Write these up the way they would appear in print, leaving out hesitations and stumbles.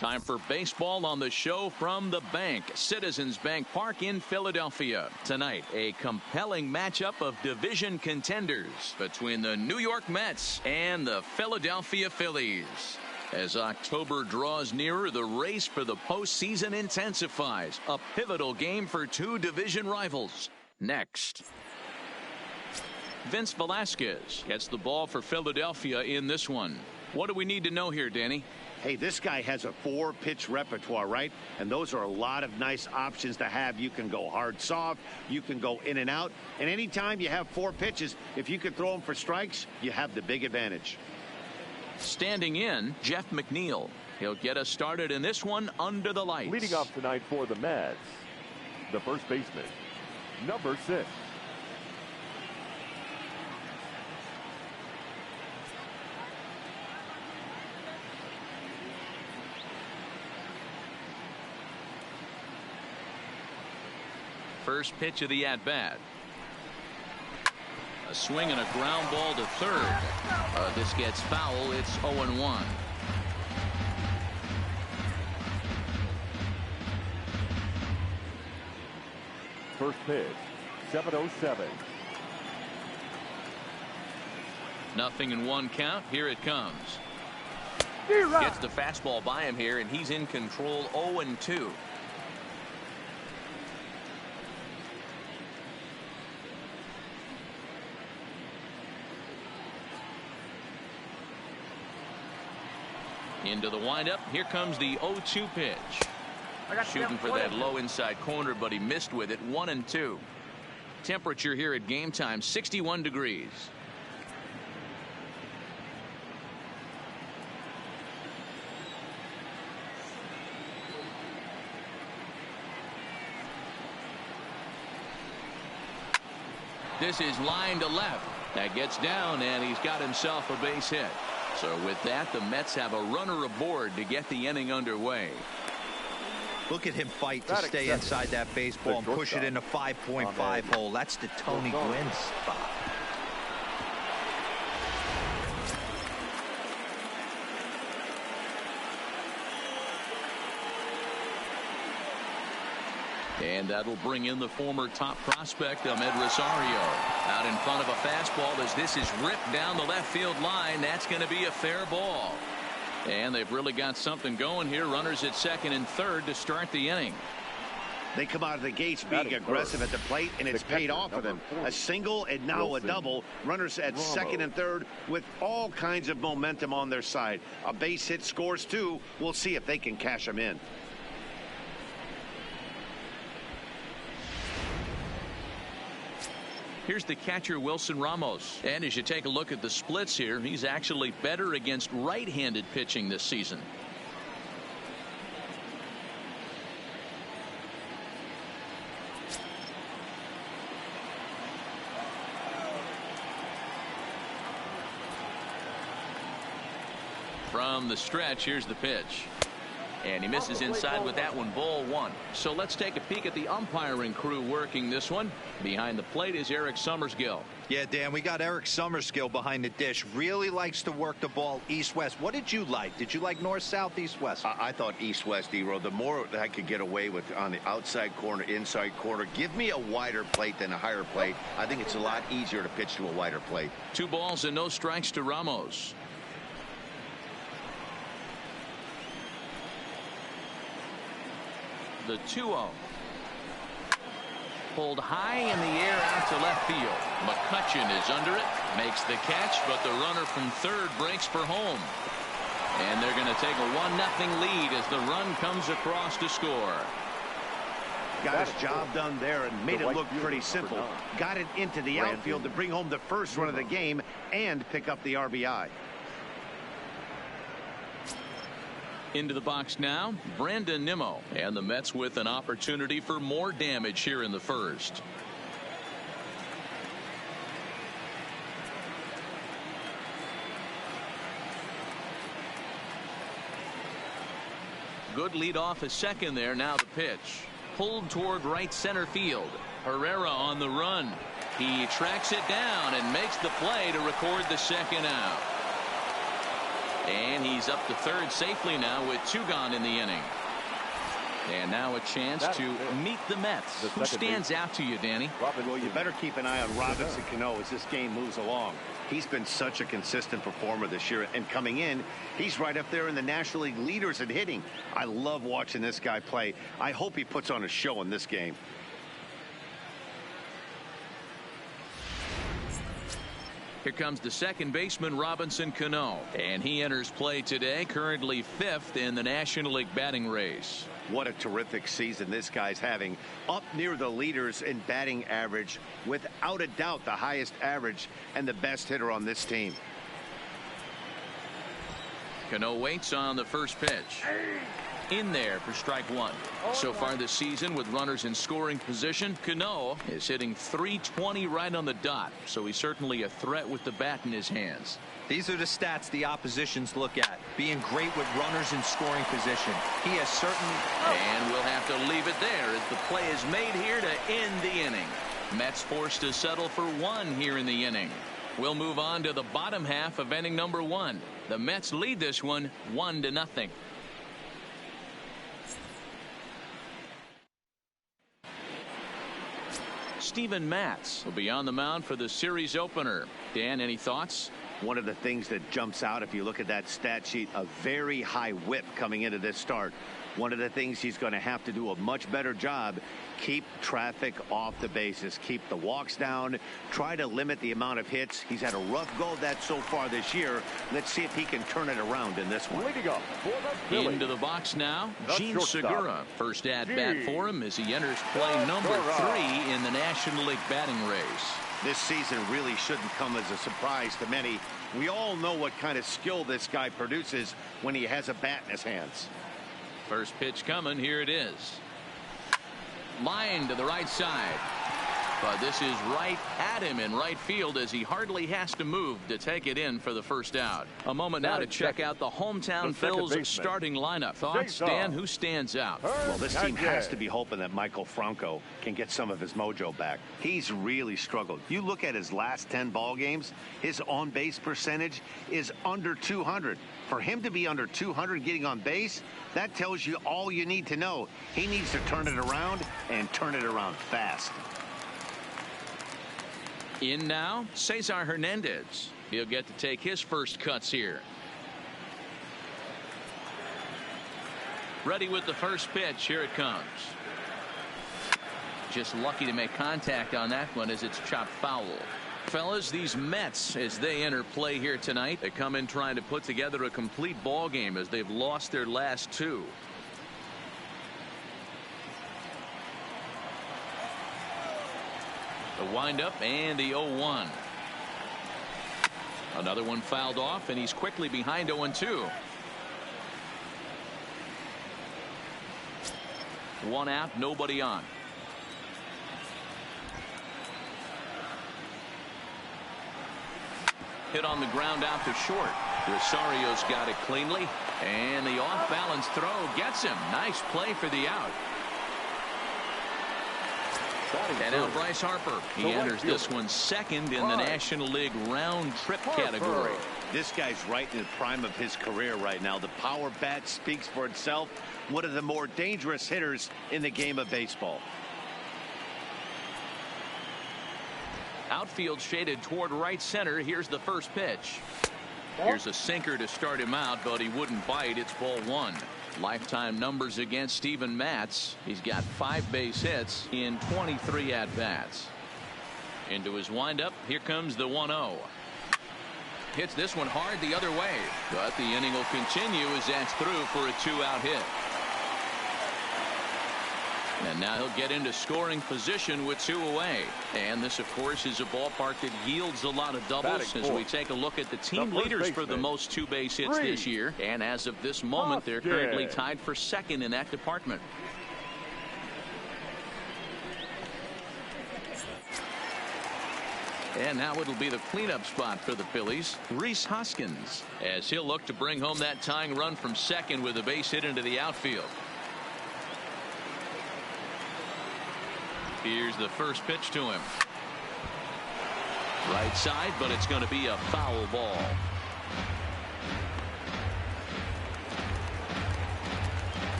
Time for baseball on the show from the bank. Citizens Bank Park in Philadelphia. Tonight, a compelling matchup of division contenders between the New York Mets and the Philadelphia Phillies. As October draws nearer, the race for the postseason intensifies. A pivotal game for two division rivals. Next. Vince Velasquez gets the ball for Philadelphia in this one. What do we need to know here, Danny? Hey, this guy has a 4-pitch repertoire, right? And those are a lot of nice options to have. You can go hard, soft. You can go in and out. And anytime you have 4 pitches, if you can throw them for strikes, you have the big advantage. Standing in, Jeff McNeil. He'll get us started in this one under the lights. Leading off tonight for the Mets, the first baseman, number 6. First pitch of the at-bat. A swing and a ground ball to third. This gets foul. It's 0-1. First pitch, 7:07. 0-1 count. Here it comes. Gets the fastball by him here, and he's in control. 0-2. Into the windup. Here comes the 0-2 pitch. Shooting for that low inside corner, but he missed with it. 1-2. Temperature here at game time, 61 degrees. This is line to left. That gets down, and he's got himself a base hit. So with that, the Mets have a runner aboard to get the inning underway. Look at him fight to stay inside that baseball and push it in a 5.5 hole. That's the Tony Gwynn spot. And that'll bring in the former top prospect, Ahmed Rosario. Out in front of a fastball as this is ripped down the left field line. That's going to be a fair ball. And they've really got something going here. Runners at second and third to start the inning. They come out of the gates being aggressive at the plate, and it's paid off for them. A single and now a double. Runners at second and third with all kinds of momentum on their side. A base hit scores too. We'll see if they can cash them in. Here's the catcher, Wilson Ramos. And as you take a look at the splits here, he's actually better against right-handed pitching this season. From the stretch, here's the pitch. And he misses inside with that one. Ball 1. So let's take a peek at the umpiring crew working this one. Behind the plate is Eric Summersgill. Yeah, Dan, we got Eric Summersgill behind the dish. Really likes to work the ball east-west. What did you like? Did you like north-south, east-west? I thought east-west, D-Row. The more I could get away with on the outside corner, inside corner. Give me a wider plate than a higher plate. I think it's a lot easier to pitch to a wider plate. 2 balls and no strikes to Ramos. The 2-0. Pulled high in the air out to left field. McCutchen is under it, makes the catch, but the runner from third breaks for home. And they're going to take a 1-0 lead as the run comes across to score. Got his job done there and made it look pretty simple. Got it into the outfield to bring home the first run of the game and pick up the RBI. Into the box now, Brandon Nimmo. And the Mets with an opportunity for more damage here in the first. Good lead off a second there. Now the pitch. Pulled toward right center field. Herrera on the run. He tracks it down and makes the play to record the second out. And he's up to third safely now with 2 gone in the inning. And now a chance to meet the Mets. Who stands out to you, Danny? Well, you better keep an eye on Robinson Cano as this game moves along. He's been such a consistent performer this year, and coming in, he's right up there in the National League leaders in hitting. I love watching this guy play. I hope he puts on a show in this game. Here comes the second baseman, Robinson Cano, and he enters play today, currently 5th in the National League batting race. What a terrific season this guy's having, up near the leaders in batting average, without a doubt the highest average and the best hitter on this team. Cano waits on the first pitch. In there for strike 1. So far this season, with runners in scoring position, Cano is hitting .320 right on the dot, so he's certainly a threat with the bat in his hands. These are the stats the oppositions look at. Being great with runners in scoring position. He has certainly... And we'll have to leave it there as the play is made here to end the inning. Mets forced to settle for 1 here in the inning. We'll move on to the bottom half of inning number 1. The Mets lead this one 1-0. Steven Matz will be on the mound for the series opener. Dan, any thoughts? One of the things that jumps out if you look at that stat sheet, a very high whip coming into this start. One of the things he's going to have to do a much better job, keep traffic off the bases, keep the walks down, try to limit the amount of hits. He's had a rough go of that so far this year. Let's see if he can turn it around in this one. Into the box now, Gene Segura. First at bat for him as he enters play number 3 in the National League batting race. This season really shouldn't come as a surprise to many. We all know what kind of skill this guy produces when he has a bat in his hands. First pitch coming. Here it is. Line to the right side. But this is right at him in right field as he hardly has to move to take it in for the first out. A moment now to check out the hometown Phillies starting lineup. Thoughts, Dan? Who stands out? Well, this team has to be hoping that Michael Franco can get some of his mojo back. He's really struggled. You look at his last 10 ball games, his on-base percentage is under 200. For him to be under 200 getting on base, that tells you all you need to know. He needs to turn it around and turn it around fast. In now, Cesar Hernandez. He'll get to take his first cuts here. Ready with the first pitch. Here it comes. Just lucky to make contact on that one as it's chopped foul. Fellas, these Mets, as they enter play here tonight, they come in trying to put together a complete ball game as they've lost their last 2. The windup and the 0-1. Another one fouled off, and he's quickly behind 0-2. 1 out, nobody on. Hit on the ground out to short. Rosario's got it cleanly, and the off-balance throw gets him. Nice play for the out. And now Bryce Harper. He enters this one second in the National League round trip category. This guy's right in the prime of his career right now. The power bat speaks for itself. One of the more dangerous hitters in the game of baseball. Outfield shaded toward right center. Here's the first pitch. Here's a sinker to start him out, but he wouldn't bite. It's ball 1. Lifetime numbers against Steven Matz. He's got 5 base hits in 23 at-bats. Into his windup. Here comes the 1-0. Hits this one hard the other way, but the inning will continue as that's through for a 2-out hit. And now he'll get into scoring position with 2 away. And this, of course, is a ballpark that yields a lot of doubles as we take a look at the team leaders for the most 2 base hits this year. And as of this moment, they're currently tied for second in that department. And now it'll be the cleanup spot for the Phillies. Rhys Hoskins, as he'll look to bring home that tying run from second with a base hit into the outfield. Here's the first pitch to him. Right side, but it's going to be a foul ball.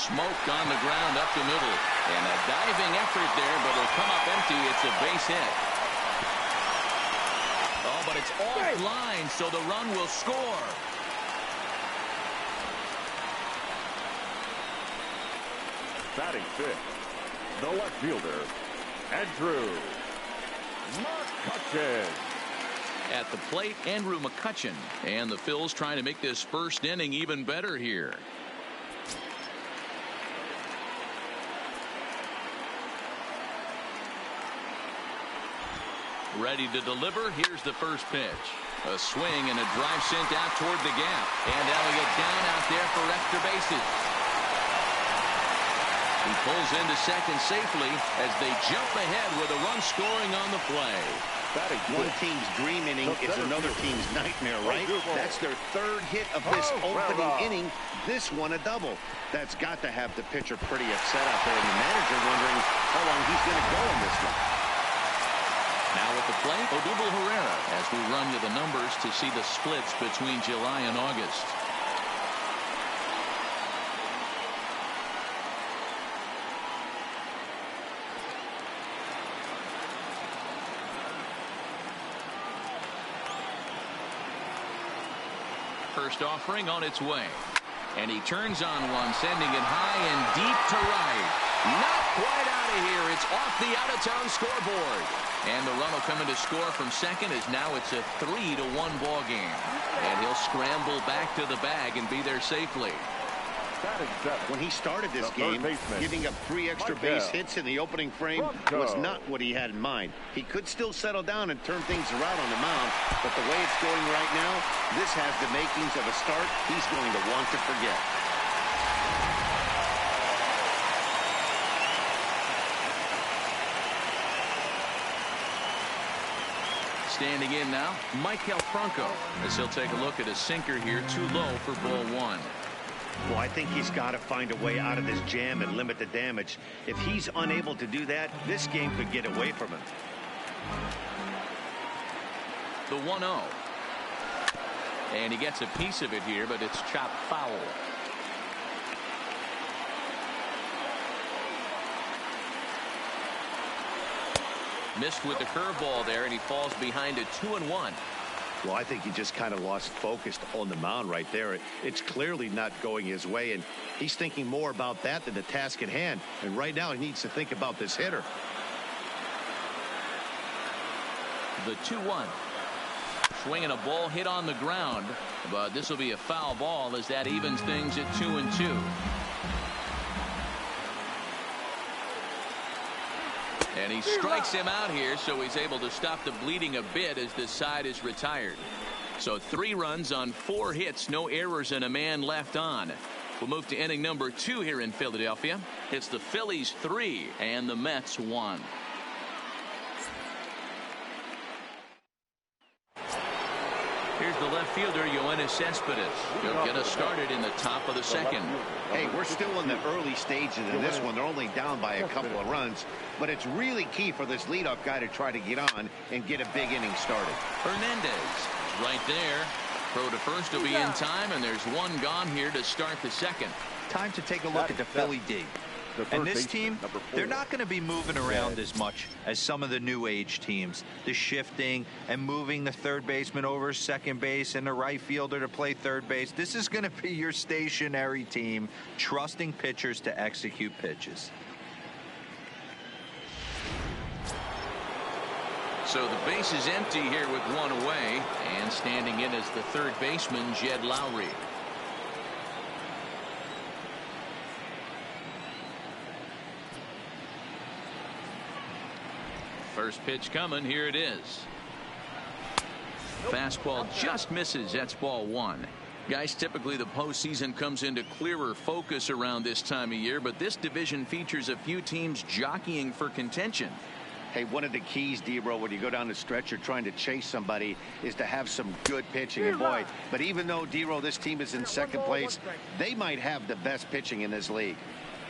smoked on the ground up the middle. And a diving effort there, but it'll come up empty. It's a base hit. Oh, but it's offline, so the run will score. Batting fifth, the left fielder, Andrew McCutchen. At the plate, Andrew McCutchen. And the Phils trying to make this first inning even better here. Ready to deliver. Here's the first pitch. A swing and a drive sent out toward the gap. And Elliott down out there for extra bases. He pulls into second safely as they jump ahead with a run scoring on the play. One team's dream inning is another team's nightmare, right? That's their third hit of this opening inning. This one a double. That's got to have the pitcher pretty upset out there, and the manager wondering how long he's going to go in this one. Now at the plate, Odubel Herrera, as we run you the numbers to see the splits between July and August. First offering on its way. And he turns on one, sending it high and deep to right. Not quite out of here. It's off the out-of-town scoreboard. And the run will come in to score from second as now it's a 3-1 ball game. And he'll scramble back to the bag and be there safely. When he started this game, giving up 3 extra base hits in the opening frame was not what he had in mind. He could still settle down and turn things around on the mound, but the way it's going right now, this has the makings of a start he's going to want to forget. Standing in now, Michael Franco, as he'll take a look at a sinker here, too low for ball one. Well, I think he's got to find a way out of this jam and limit the damage. If he's unable to do that, this game could get away from him. The 1-0. And he gets a piece of it here, but it's chopped foul. Missed with the curveball there, and he falls behind a 2-1. Well, I think he just kind of lost focus on the mound right there. It's clearly not going his way, and he's thinking more about that than the task at hand. And right now he needs to think about this hitter. The 2-1. Swinging a ball hit on the ground, but this will be a foul ball as that evens things at 2-2. And he strikes him out here, so he's able to stop the bleeding a bit as this side is retired. So 3 runs on 4 hits, no errors, and a man left on. We'll move to inning number 2 here in Philadelphia. It's the Phillies 3 and the Mets 1. Here's the left fielder, Yoenis Cespedes. He'll get us started in the top of the second. Hey, we're still in the early stages of this one. They're only down by a couple of runs, but it's really key for this leadoff guy to try to get on and get a big inning started. Hernandez right there. Throw to first will be in time, and there's one gone here to start the second. Time to take a look at the Philly D. And this team, they're not going to be moving around as much as some of the new age teams. The shifting and moving the third baseman over second base and the right fielder to play third base. This is going to be your stationary team, trusting pitchers to execute pitches. So the base is empty here with one away, and standing in is the third baseman, Jed Lowry. First pitch coming. Here it is. Fastball just misses. That's ball 1. Guys, typically the postseason comes into clearer focus around this time of year, but this division features a few teams jockeying for contention. Hey, one of the keys, D-Bro, when you go down the stretch, you're trying to chase somebody, is to have some good pitching. And boy, but even though, D-Bro, this team is in second place, they might have the best pitching in this league.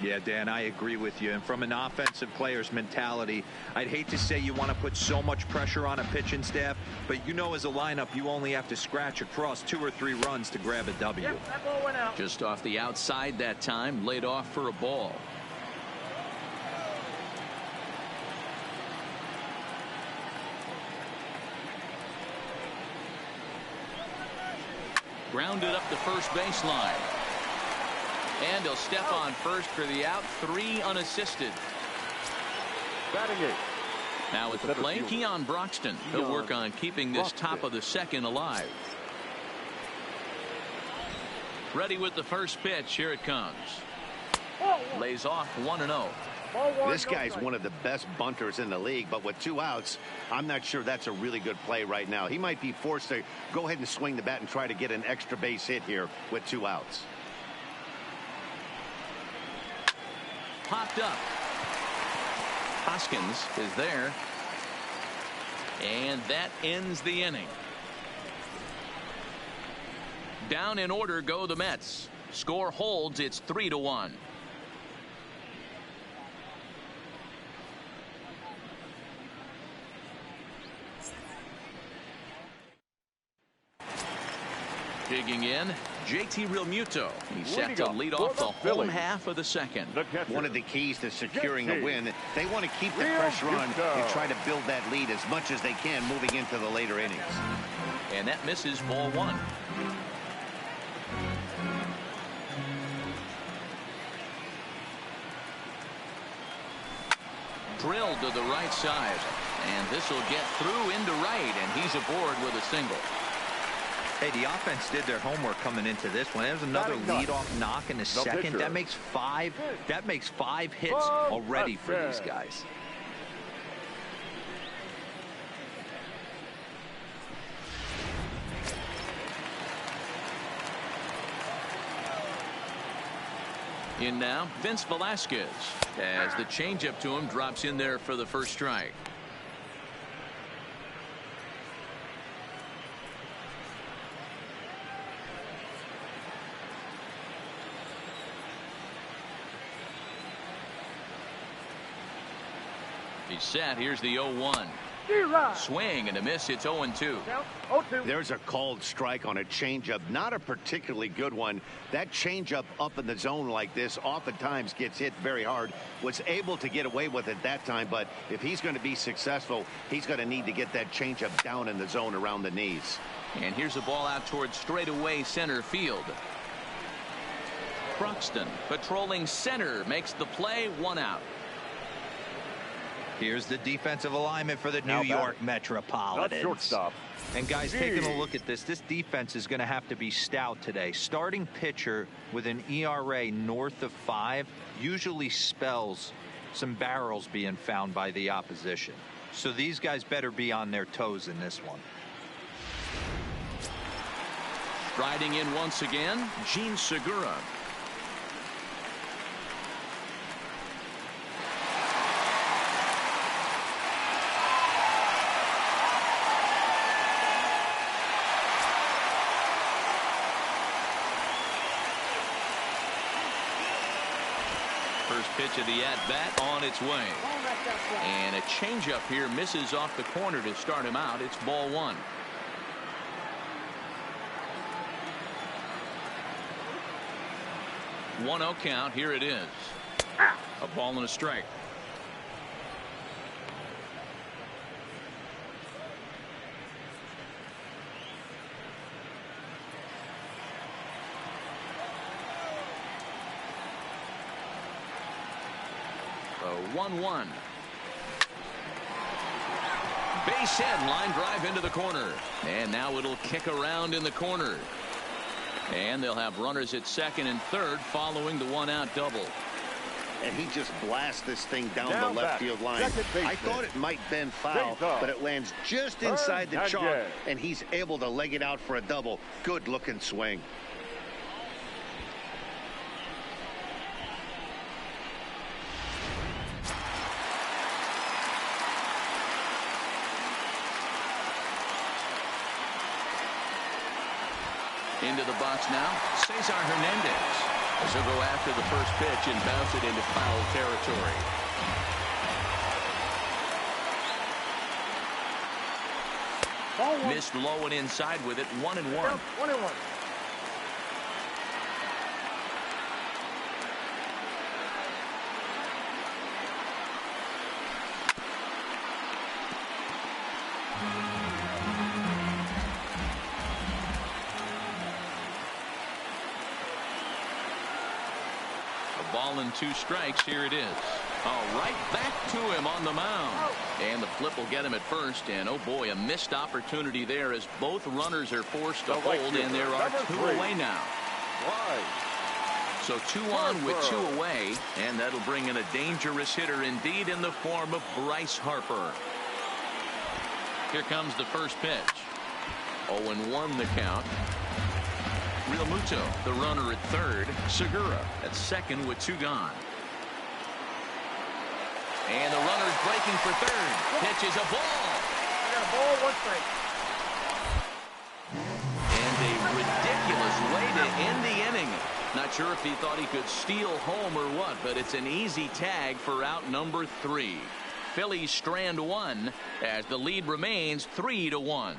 Yeah, Dan, I agree with you. And from an offensive player's mentality, I'd hate to say you want to put so much pressure on a pitching staff, but you know as a lineup, you only have to scratch across 2 or 3 runs to grab a W. Yep, that ball went out. Just off the outside that time, laid off for a ball. Grounded up the first baseline. And he'll step on first for the out. 3 unassisted. Batting 8. Now at the plate, Keon Broxton. He'll work on keeping this top of the second alive. Ready with the first pitch. Here it comes. Lays off 1-0. This guy's one of the best bunters in the league, but with 2 outs, I'm not sure that's a really good play right now. He might be forced to go ahead and swing the bat and try to get an extra base hit here with 2 outs. Popped up. Hoskins is there. And that ends the inning. Down in order go the Mets. Score holds. It's 3-1. Digging in, JT Realmuto. He's set to lead off the home half of the second. One of the keys to securing a win, they want to keep the pressure on and try to build that lead as much as they can moving into the later innings. And that misses ball 1. Drilled to the right side. And this will get through into right, and he's aboard with a single. Hey, the offense did their homework coming into this one. There's another leadoff knock in the second. That makes 5 hits already for these guys. In now, Vince Velasquez, as the changeup to him drops in there for the first strike. He's set. Here's the 0-1. Swing and a miss. It's 0-2. There's a called strike on a changeup, not a particularly good one. That changeup up in the zone like this oftentimes gets hit very hard. Was able to get away with it that time, but if he's going to be successful, he's going to need to get that changeup down in the zone around the knees. And here's a ball out towards straightaway center field. Broxton patrolling center makes the play. 1 out. Here's the defensive alignment for the New York Metropolitans. Shortstop. And guys, taking a look at this defense is going to have to be stout today. Starting pitcher with an ERA north of 5 usually spells some barrels being found by the opposition. So these guys better be on their toes in this one. Riding in once again, Gene Segura. First pitch of the at-bat on its way. And a changeup here misses off the corner to start him out. It's ball 1. One 0 count. Here it is. A ball and a strike. The 1-1. Base hit, line drive into the corner. And now it'll kick around in the corner. And they'll have runners at second and third following the 1-out double. And he just blasts this thing down the left field line. I thought it might bend foul, but it lands just inside the chalk, and he's able to leg it out for a double. Good looking swing. Into the box now, Cesar Hernandez. So go after the first pitch and bounce it into foul territory. Missed low and inside with it. 1-1. 1-1. A ball and 2 strikes. Here it is. Oh, right back to him on the mound. And the flip will get him at first. And, oh, boy, a missed opportunity there as both runners are forced to hold. And there are 2 away now. So 2 on with 2 away. And that'll bring in a dangerous hitter indeed in the form of Bryce Harper. Here comes the first pitch. 0-1 the count. Realmuto, the runner at third. Segura at second with 2 gone. And the runner's breaking for third. Pitch is a ball. I got a ball, 1 strike. And a ridiculous way to end the inning. Not sure if he thought he could steal home or what, but it's an easy tag for out number 3. Phillies strand 1 as the lead remains 3-1.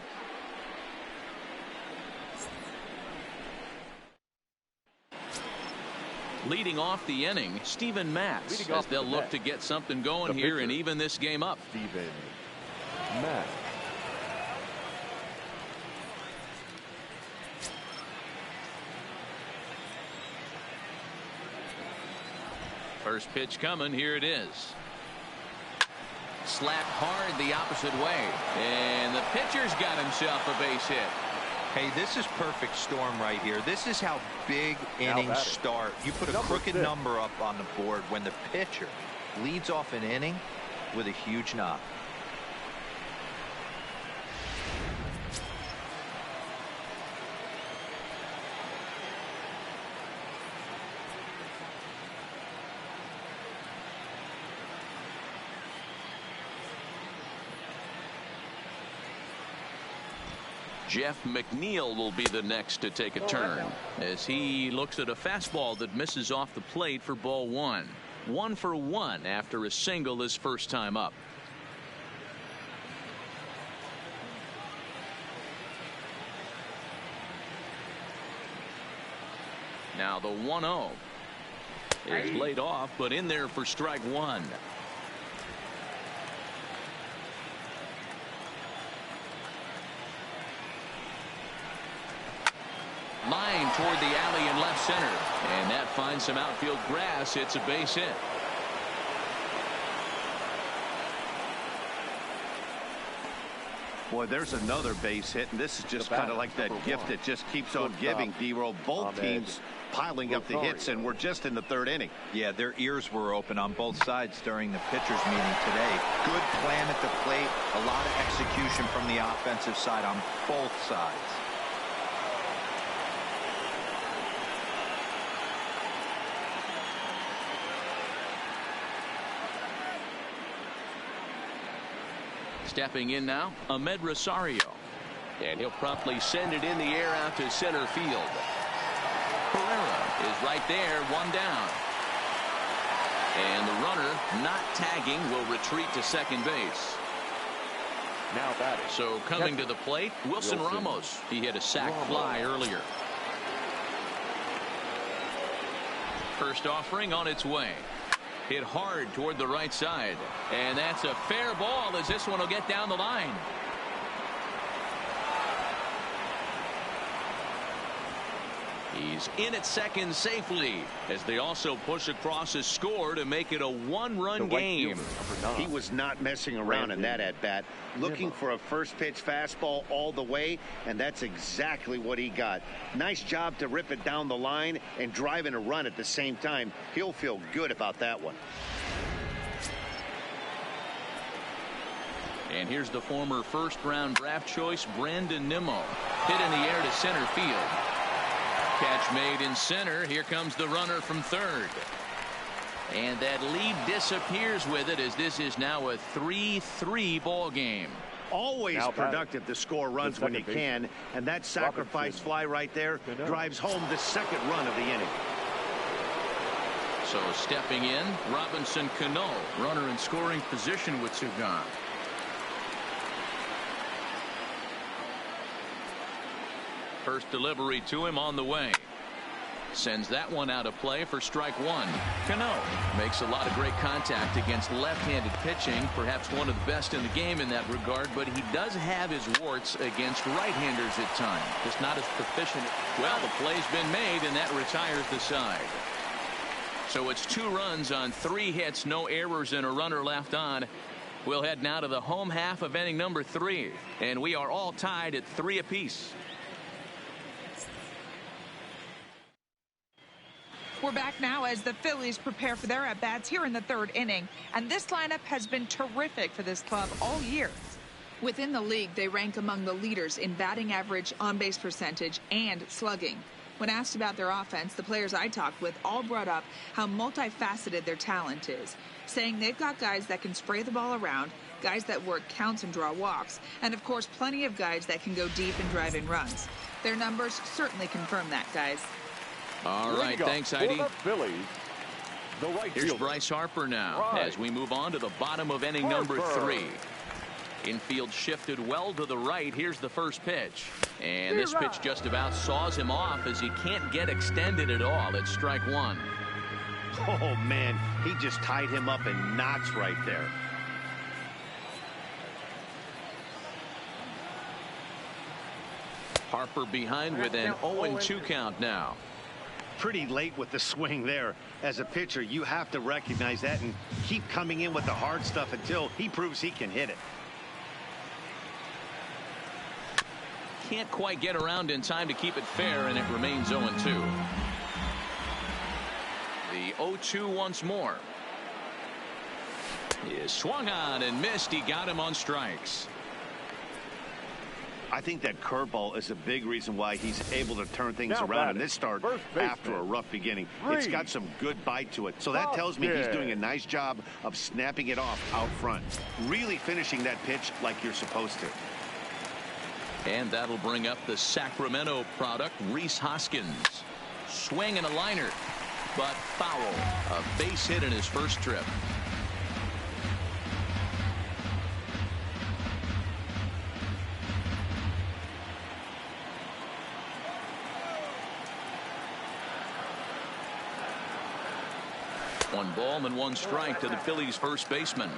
Leading off the inning, Steven Matz, as they'll look to get something going here and even this game up. Steven Matz. First pitch coming. Here it is. Slapped hard the opposite way. And the pitcher's got himself a base hit. Hey, this is perfect storm right here. This is how big innings start. You put a crooked number up on the board when the pitcher leads off an inning with a huge knock. Jeff McNeil will be the next to take a turn as he looks at a fastball that misses off the plate for ball 1. 1 for 1 after a single his first time up. Now the 1-0 is laid off, but in there for strike 1. Line toward the alley in left center, and that finds some outfield grass. It's a base hit. Boy, there's another base hit, and this is just kind of like that gift that just keeps on giving, D-Roll. Both teams piling up the hits, and we're just in the 3rd inning. Yeah, their ears were open on both sides during the pitchers meeting today. Good plan at the plate, a lot of execution from the offensive side on both sides. Stepping in now, Ahmed Rosario. And he'll promptly send it in the air out to center field. Pereira is right there, 1 down. And the runner, not tagging, will retreat to second base. Now batting. So coming to the plate, Wilson Ramos. He hit a sac fly earlier. First offering on its way. Hit hard toward the right side. And that's a fair ball as this one will get down the line. He's in at second safely as they also push across his score to make it a 1-run game. He was not messing around in that at-bat. Looking for a first pitch fastball all the way, and that's exactly what he got. Nice job to rip it down the line and drive in a run at the same time. He'll feel good about that one. And here's the former first-round draft choice, Brandon Nimmo. Hit in the air to center field. Catch made in center. Here comes the runner from third. And that lead disappears with it as this is now a 3-3 ball game. Always productive to score runs when you can, and that sacrifice fly right there drives home the second run of the inning. So stepping in, Robinson Cano, runner in scoring position with two gone. First delivery to him on the way. Sends that one out of play for strike one. Cano makes a lot of great contact against left-handed pitching, perhaps one of the best in the game in that regard, but he does have his warts against right-handers at times. Just not as proficient. Well, the play's been made, and that retires the side. So it's 2 runs on 3 hits, no errors, and a runner left on. We'll head now to the home half of inning number 3, and we are all tied at 3 apiece. We're back now as the Phillies prepare for their at-bats here in the 3rd inning. And this lineup has been terrific for this club all year. Within the league, they rank among the leaders in batting average, on-base percentage, and slugging. When asked about their offense, the players I talked with all brought up how multifaceted their talent is, saying they've got guys that can spray the ball around, guys that work counts and draw walks, and of course plenty of guys that can go deep and drive in runs. Their numbers certainly confirm that, guys. All right, thanks, Heidi. Phillies, the right Here's fielder. Bryce Harper now as we move on to the bottom of inning number 3. Infield shifted well to the right. Here's the first pitch. And this pitch just about saws him off as he can't get extended at all. It's strike one. Oh, man, he just tied him up in knots right there. Harper behind with an 0-2 count now. Pretty late with the swing there. As a pitcher, you have to recognize that and keep coming in with the hard stuff until he proves he can hit it. Can't quite get around in time to keep it fair, and it remains 0-2. The 0-2 once more. He swung on and missed. He got him on strikes. I think that curveball is a big reason why he's able to turn things around in this start after a rough beginning. It's got some good bite to it. So that tells me he's doing a nice job of snapping it off out front. Really finishing that pitch like you're supposed to. And that'll bring up the Sacramento product, Rhys Hoskins. Swing and a liner, but foul. A base hit in his first trip. One ball and one strike to the Phillies first baseman.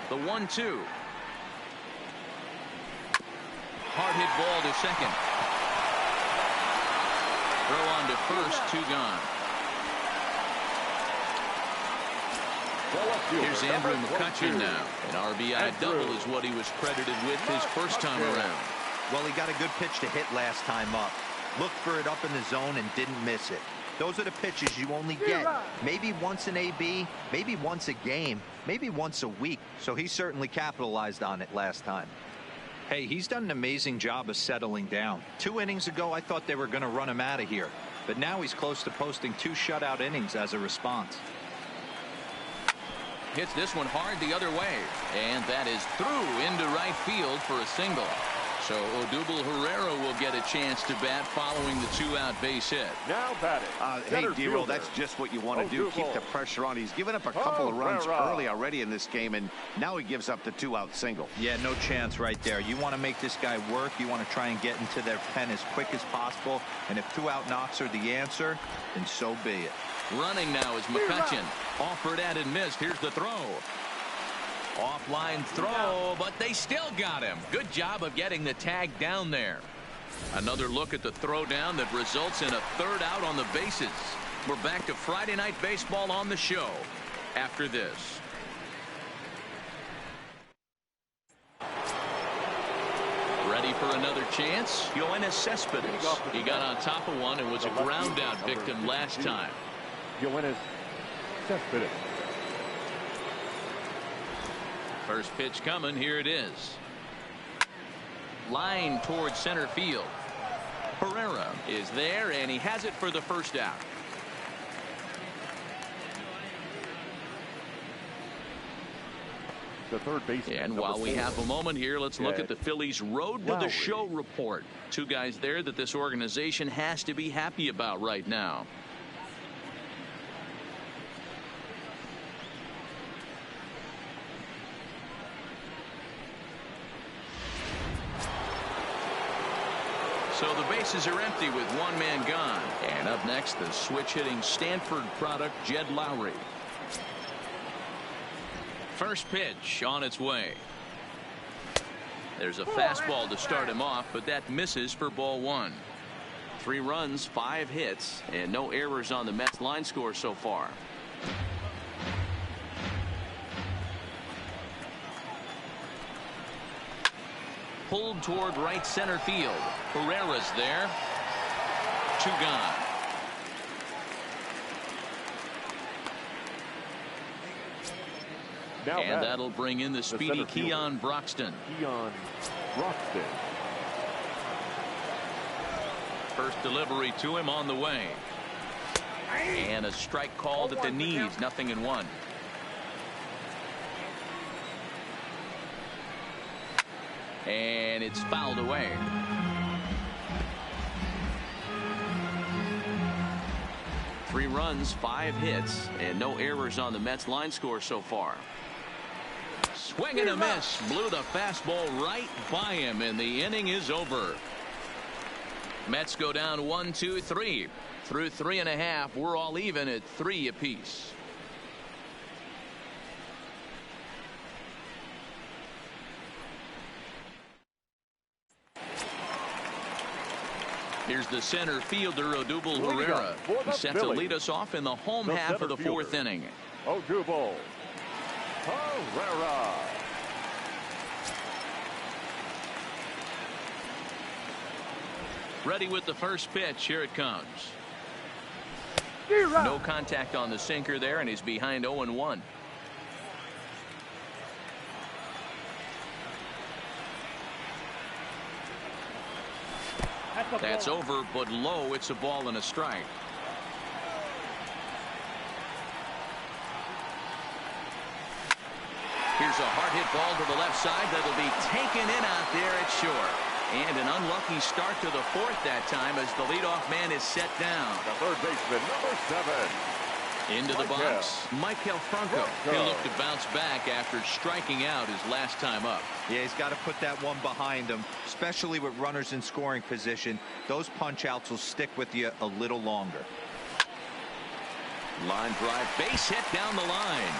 The 1-2. Hard hit ball to second. Throw on to first, 2 gone. Here's Andrew McCutchen now. An RBI double is what he was credited with his first time around. Well, he got a good pitch to hit last time up. Looked for it up in the zone and didn't miss it. Those are the pitches you only get maybe once in AB, maybe once a game, maybe once a week. So he certainly capitalized on it last time. Hey, he's done an amazing job of settling down. 2 innings ago, I thought they were going to run him out of here. But now he's close to posting 2 shutout innings as a response. Hits this one hard the other way, and that is through into right field for a single. So Odubel Herrera will get a chance to bat following the 2-out base hit. Now batting. Hey, D-Roll, that's just what you want to do. Keep the pressure on. He's given up a couple of runs early already in this game, and now he gives up the 2-out single. Yeah, no chance right there. You want to make this guy work. You want to try and get into their pen as quick as possible. And if 2-out knocks are the answer, then so be it. Running now is McCutchen. Offered at and missed. Here's the throw. Offline throw, but they still got him. Good job of getting the tag down there. Another look at the throw down that results in a 3rd out on the bases. We're back to Friday Night Baseball on the show after this. Ready for another chance? Yoenis Cespedes. He got on top of one and was a ground out victim last time. Yoenis Cespedes. First pitch coming. Here it is. Line towards center field. Herrera is there, and he has it for the 1st out. the third baseman. And while we have a moment here, let's look at the Phillies' road to the show report. Two guys there that this organization has to be happy about right now. So the bases are empty with one man gone. And up next, the switch-hitting Stanford product, Jed Lowry. First pitch on its way. There's a fastball to start him off, but that misses for ball one. 3 runs, 5 hits, and no errors on the Mets line score so far. Pulled toward right center field. Herrera's there. 2 gone. Now and that'll bring in the speedy Keon Broxton. First delivery to him on the way. And a strike called at the knees. 0-1. And it's fouled away. Three runs, 5 hits, and no errors on the Mets line score so far. Swing and a miss. Blew the fastball right by him, and the inning is over. Mets go down 1-2-3. Through 3.5, we're all even at 3 apiece. Here's the center fielder, Odubel Herrera. He's set to lead us off in the home half of the 4th inning. Odubel Herrera. Ready with the first pitch. Here it comes. No contact on the sinker there, and he's behind 0-1. That's over, but low. It's a ball and a strike. Here's a hard hit ball to the left side that'll be taken in out there at short. And an unlucky start to the 4th that time as the leadoff man is set down. The third baseman, number 7. Into the box, Michael Franco. He'll look to bounce back after striking out his last time up. Yeah, he's got to put that one behind him, especially with runners in scoring position. Those punch outs will stick with you a little longer. Line drive, base hit down the line.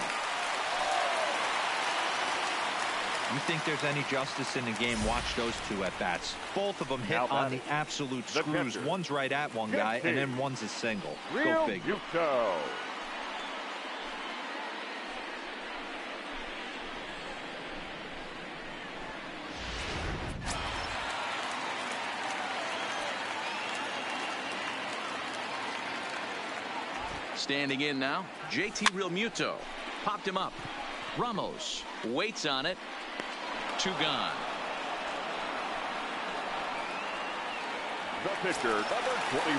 You think there's any justice in the game? Watch those 2 at bats. Both of them hit on the absolute screws. One's right at one guy, and then one's a single. Go figure. Standing in now, JT Realmuto. Popped him up. Ramos waits on it. 2 gone. The pitcher, number 21.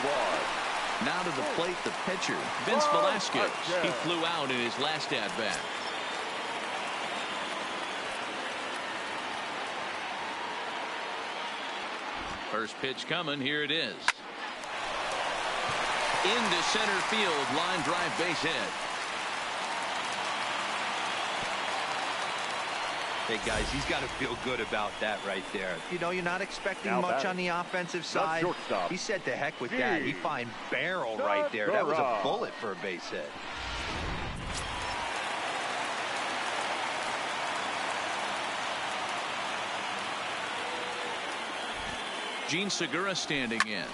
Now to the plate, the pitcher, Vince Velasquez. He flew out in his last at-bat. First pitch coming. Here it is. Into center field. Line drive, base hit. Hey, guys, he's got to feel good about that right there. You know, you're not expecting much on the offensive side. He said to heck with that. He find barrel right there. That was a bullet for a base hit. Gene Segura standing in.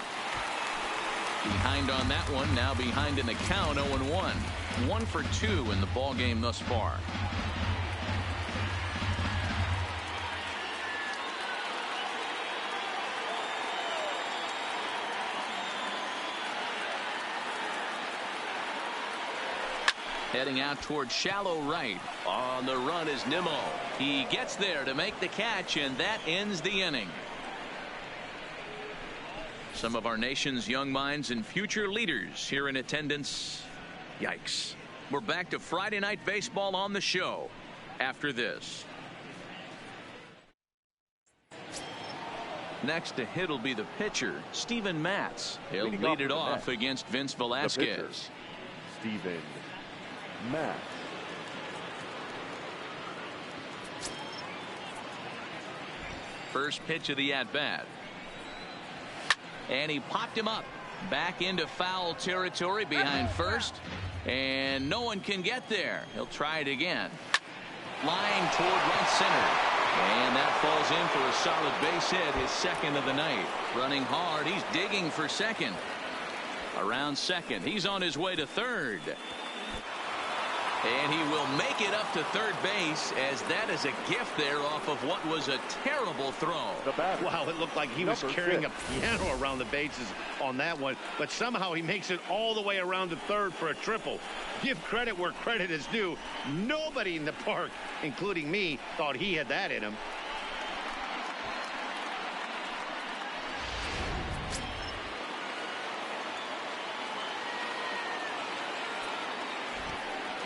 Behind on that one. Now behind in the count. 0-1. 1 for 2 in the ball game thus far. Heading out towards shallow right. On the run is Nimmo. He gets there to make the catch, and that ends the inning. Some of our nation's young minds and future leaders here in attendance. Yikes. We're back to Friday night baseball on the show. after this. Next to hit will be the pitcher, Steven Matz. He'll lead it off against Vince Velasquez. Steven Matz. First pitch of the at-bat. And he popped him up. Back into foul territory behind first. And no one can get there. He'll try it again. Line toward right center. And that falls in for a solid base hit, his second of the night. Running hard, he's digging for second. Around second, he's on his way to third. And he will make it up to third base, as that is a gift there off of what was a terrible throw. Wow, it looked like he was carrying a piano around the bases on that one, but somehow he makes it all the way around to third for a triple. Give credit where credit is due. Nobody in the park, including me, thought he had that in him.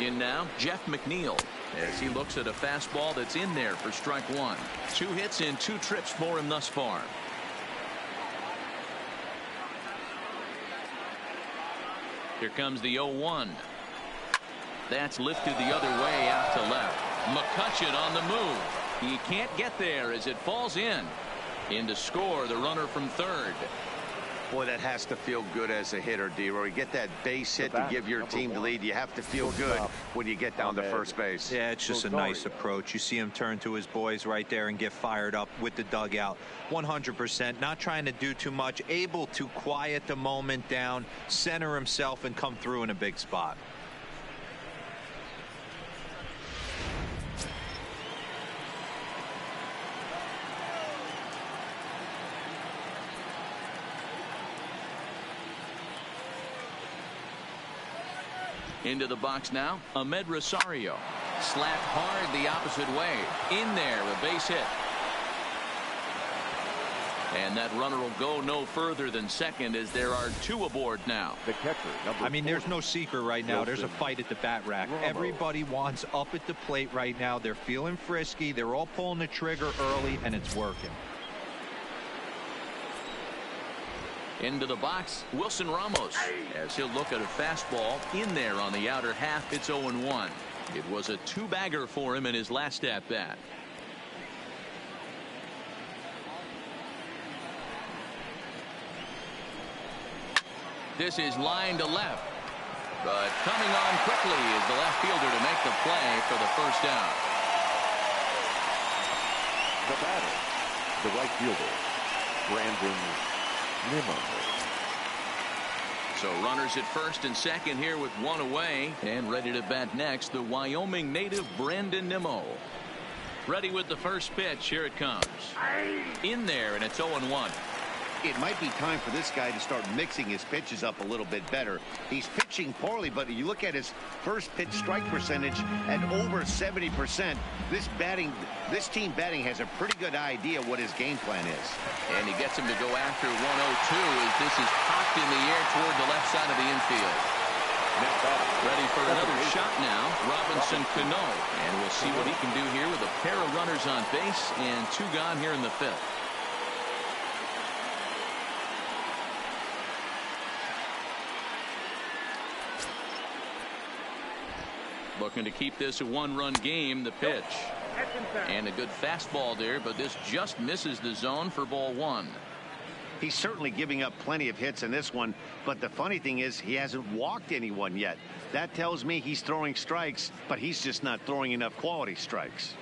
In now, Jeff McNeil, as he looks at a fastball that's in there for strike one. 2 hits in 2 trips for him thus far. Here comes the 0-1. That's lifted the other way out to left. McCutcheon on the move. He can't get there as it falls in. In to score the runner from third. Boy, that has to feel good as a hitter, D-Roy. You get that base hit to give your team the lead. You have to feel good when you get down to first base. Yeah, it's just a nice approach. You see him turn to his boys right there and get fired up with the dugout. 100%, not trying to do too much, able to quiet the moment down, center himself, and come through in a big spot. Into the box now, Ahmed Rosario. Slapped hard the opposite way. In there, a base hit. And that runner will go no further than second, as there are 2 aboard now. The catcher, I mean, there's no secret right now. There's a fight at the bat rack. Everybody wants up at the plate right now. They're feeling frisky. They're all pulling the trigger early, and it's working. Into the box, Wilson Ramos, as he'll look at a fastball in there on the outer half. It's 0-1. It was a 2-bagger for him in his last at bat. This is line to left, but coming on quickly is the left fielder to make the play for the first down. The batter, the right fielder, Brandon Nimmo. So runners at first and second here with 1 away, and ready to bat next, the Wyoming native Brandon Nimmo. Ready with the first pitch. Here it comes. In there, and it's 0-1. It might be time for this guy to start mixing his pitches up a little bit better. He's pitching poorly, but you look at his first pitch strike percentage at over 70%. This team batting has a pretty good idea what his game plan is. And he gets him to go after 1-0-2 as this is popped in the air toward the left side of the infield. Ready for another shot now, Robinson Cano. And we'll see what he can do here with a pair of runners on base and 2 gone here in the 5th. Looking to keep this a 1-run game. The pitch. And a good fastball there, but this just misses the zone for ball 1. He's certainly giving up plenty of hits in this one, but the funny thing is he hasn't walked anyone yet. That tells me he's throwing strikes, but he's just not throwing enough quality strikes.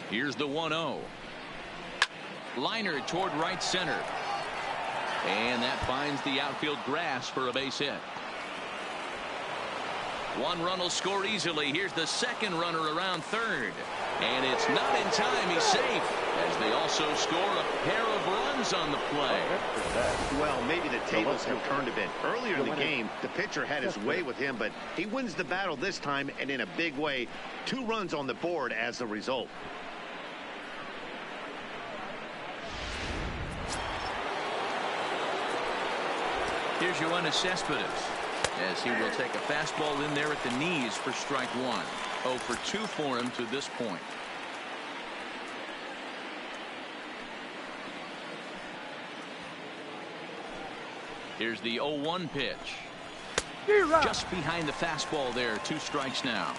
Here's the 1-0. Liner toward right center. And that finds the outfield grass for a base hit. 1 run will score easily. Here's the second runner around third. And it's not in time. He's safe, as they also score a pair of runs on the play. Well, maybe the tables have turned a bit. Earlier in the game, the pitcher had his way with him, but he wins the battle this time, and in a big way. 2 runs on the board as a result. Here's Yoenis Cespedes, as he will take a fastball in there at the knees for strike one. 0 for 2 for him to this point. Here's the 0-1 pitch. Just behind the fastball there. 2 strikes now.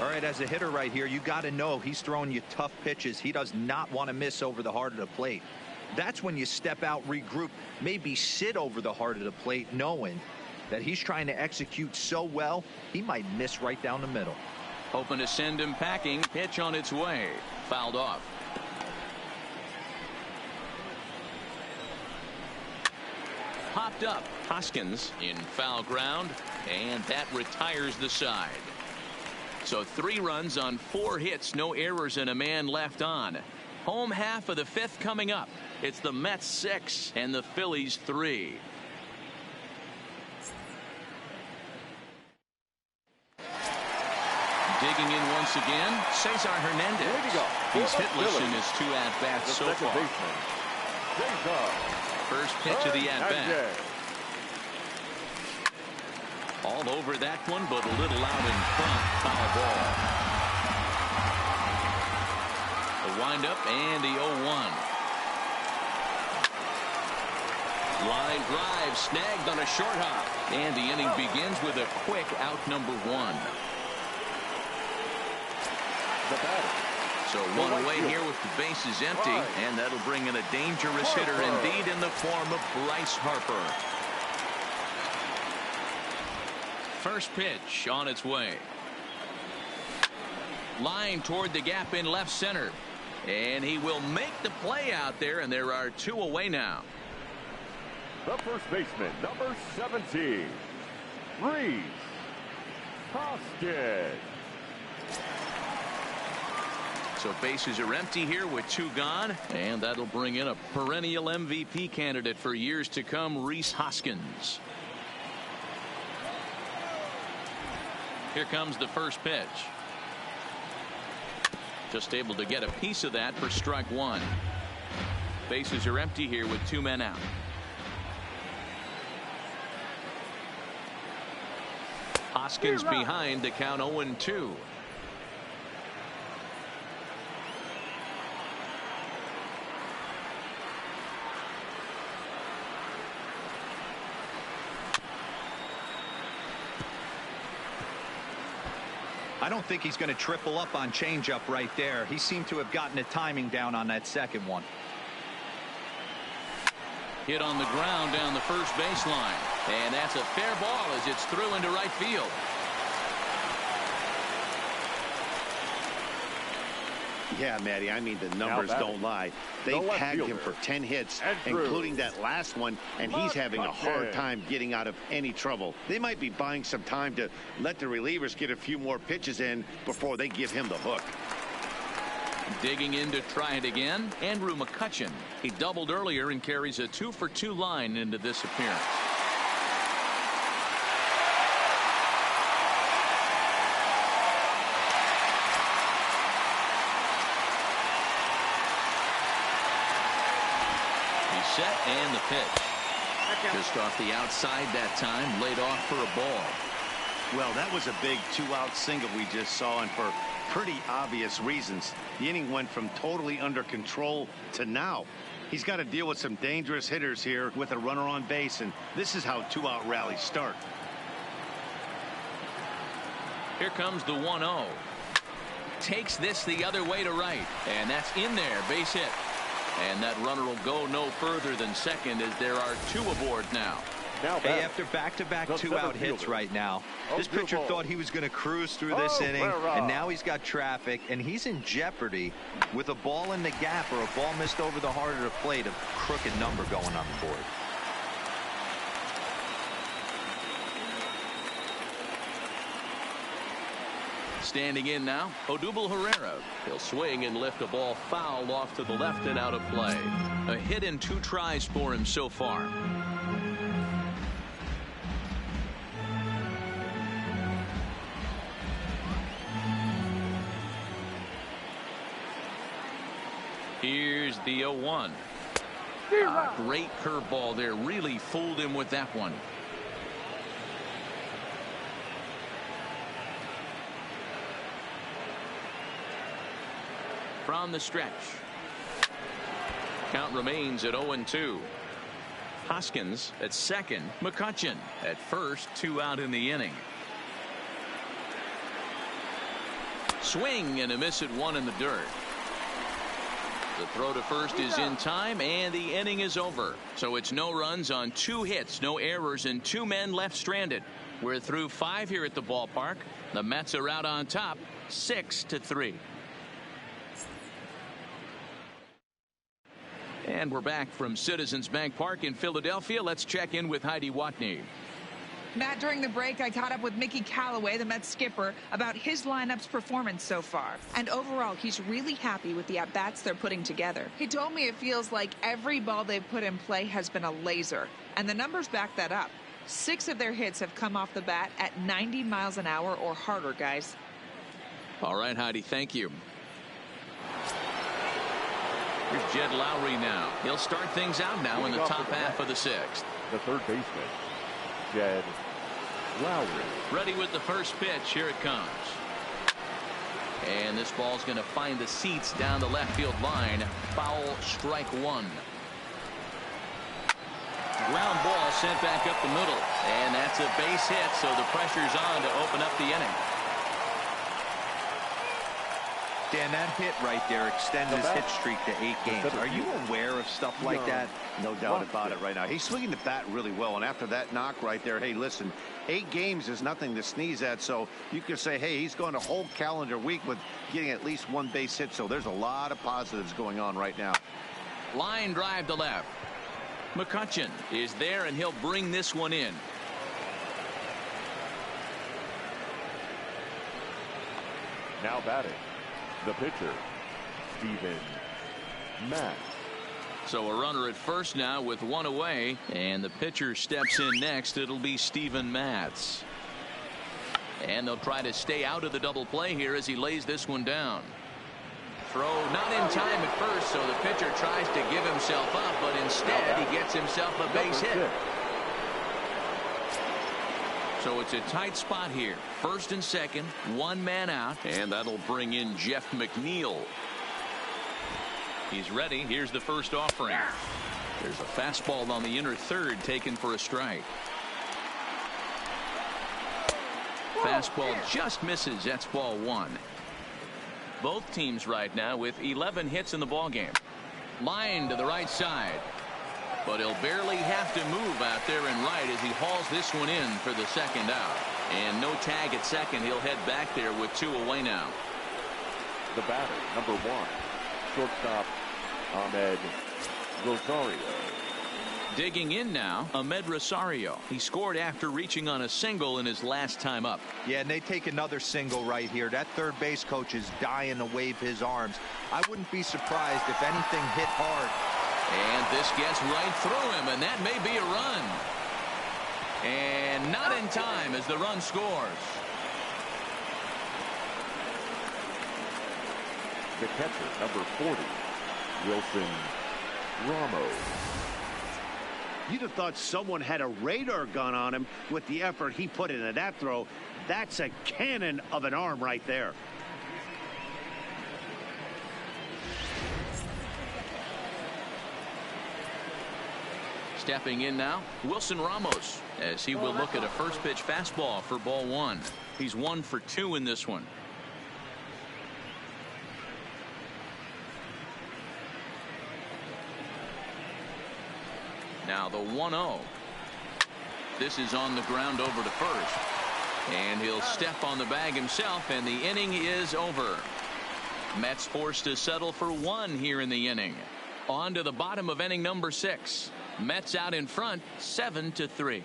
All right, as a hitter right here, you got to know he's throwing you tough pitches. He does not want to miss over the heart of the plate. That's when you step out, regroup, maybe sit over the heart of the plate, knowing that he's trying to execute so well, he might miss right down the middle. Hoping to send him packing. Pitch on its way. Fouled off. Popped up. Hoskins in foul ground, and that retires the side. So 3 runs on 4 hits, no errors, and a man left on. Home half of the 5th coming up. It's the Mets 6 and the Phillies 3. Digging in once again, Cesar Hernandez. He's hitless in his 2 at-bats so far. First pitch of the at-bat. All over that one, but a little out in front. Foul ball. The windup and the 0-1. Line drive snagged on a short hop. And the inning begins with a quick out number 1. So 1 away here with the bases empty. And that'll bring in a dangerous hitter indeed in the form of Bryce Harper. First pitch on its way. Line toward the gap in left center. And he will make the play out there, and there are 2 away now. The first baseman, number 17, Rhys Hoskins. So bases are empty here with 2 gone, and that'll bring in a perennial MVP candidate for years to come, Rhys Hoskins. Here comes the first pitch. Just able to get a piece of that for strike 1. Bases are empty here with 2 men out. Hoskins behind, the count 0-2. I don't think he's going to triple up on changeup right there. He seemed to have gotten the timing down on that second one. Hit on the ground down the first baseline. And that's a fair ball as it's through into right field. Yeah, Matty, I mean, the numbers don't lie. They've tagged him for 10 hits, including that last one, and he's having a hard time getting out of any trouble. They might be buying some time to let the relievers get a few more pitches in before they give him the hook. Digging in to try it again, Andrew McCutchen. He doubled earlier and carries a 2-for-2 line into this appearance. Set and the pitch. Just off the outside that time, laid off for a ball. Well, that was a big 2-out single we just saw, and for pretty obvious reasons. The inning went from totally under control to now. He's got to deal with some dangerous hitters here with a runner on base, and this is how 2-out rallies start. Here comes the 1-0. Takes this the other way to right, and that's in there, base hit. And that runner will go no further than second as there are 2 aboard now. Hey, after back-to-back 2-out hits right now, this pitcher thought he was going to cruise through this inning, and now he's got traffic, and he's in jeopardy with a ball in the gap or a ball missed over the heart of the plate, a crooked number going on the board. Standing in now, Odubel Herrera. He'll swing and lift a ball foul off to the left and out of play. A hit in 2 tries for him so far. Here's the 0-1. Great curveball there. Really fooled him with that one. From the stretch. Count remains at 0-2. Hoskins at second. McCutchen at first. 2 out in the inning. Swing and a miss at 1 in the dirt. The throw to first is in time, and the inning is over. So it's no runs on 2 hits, no errors, and 2 men left stranded. We're through 5 here at the ballpark. The Mets are out on top, 6-3. And we're back from Citizens Bank Park in Philadelphia. Let's check in with Heidi Watney. Matt, during the break, I caught up with Mickey Callaway, the Mets skipper, about his lineup's performance so far. And overall, he's really happy with the at-bats they're putting together. He told me it feels like every ball they've put in play has been a laser. And the numbers back that up. 6 of their hits have come off the bat at 90 miles an hour or harder, guys. All right, Heidi, thank you. Here's Jed Lowry now. He'll start things out now in the top half of the 6th. The third baseman, Jed Lowry. Ready with the first pitch. Here it comes. And this ball's going to find the seats down the left field line. Foul, strike 1. Ground ball sent back up the middle. And that's a base hit, so the pressure's on to open up the inning. Dan, that hit right there extends his hit streak to 8 games. Are you aware of stuff like that? No doubt about it right now. He's swinging the bat really well, and after that knock right there, hey, listen, 8 games is nothing to sneeze at, so you could say, hey, he's going a whole calendar week with getting at least 1 base hit, so there's a lot of positives going on right now. Line drive to left. McCutchen is there, and he'll bring this one in. Now batting, the pitcher, Steven Matz. So a runner at first now with 1 away, and the pitcher steps in next. It'll be Steven Matz. And they'll try to stay out of the double play here as he lays this one down. Throw not in time at first, so the pitcher tries to give himself up, but instead he gets himself a base hit. So it's a tight spot here. First and second, 1 man out, and that'll bring in Jeff McNeil. He's ready. Here's the first offering. There's a fastball on the inner third taken for a strike. Fastball just misses. That's ball 1. Both teams right now with 11 hits in the ballgame. Line to the right side. But he'll barely have to move out there and right as he hauls this one in for the second out. And no tag at second. He'll head back there with 2 away now. The batter, number 1, shortstop Ahmed Rosario. Digging in now, Ahmed Rosario. He scored after reaching on a single in his last time up. Yeah, and they take another single right here. That third base coach is dying to wave his arms. I wouldn't be surprised if anything hit hard. And this gets right through him, and that may be a run. And not in time as the run scores. The catcher, number 40, Wilson Ramos. You'd have thought someone had a radar gun on him with the effort he put into that throw. That's a cannon of an arm right there. Stepping in now, Wilson Ramos, as he will look at a first pitch fastball for ball 1. He's 1 for 2 in this one. Now the 1-0. This is on the ground over to first. And he'll step on the bag himself, and the inning is over. Mets forced to settle for 1 here in the inning. On to the bottom of inning number 6. Mets out in front, 7-3.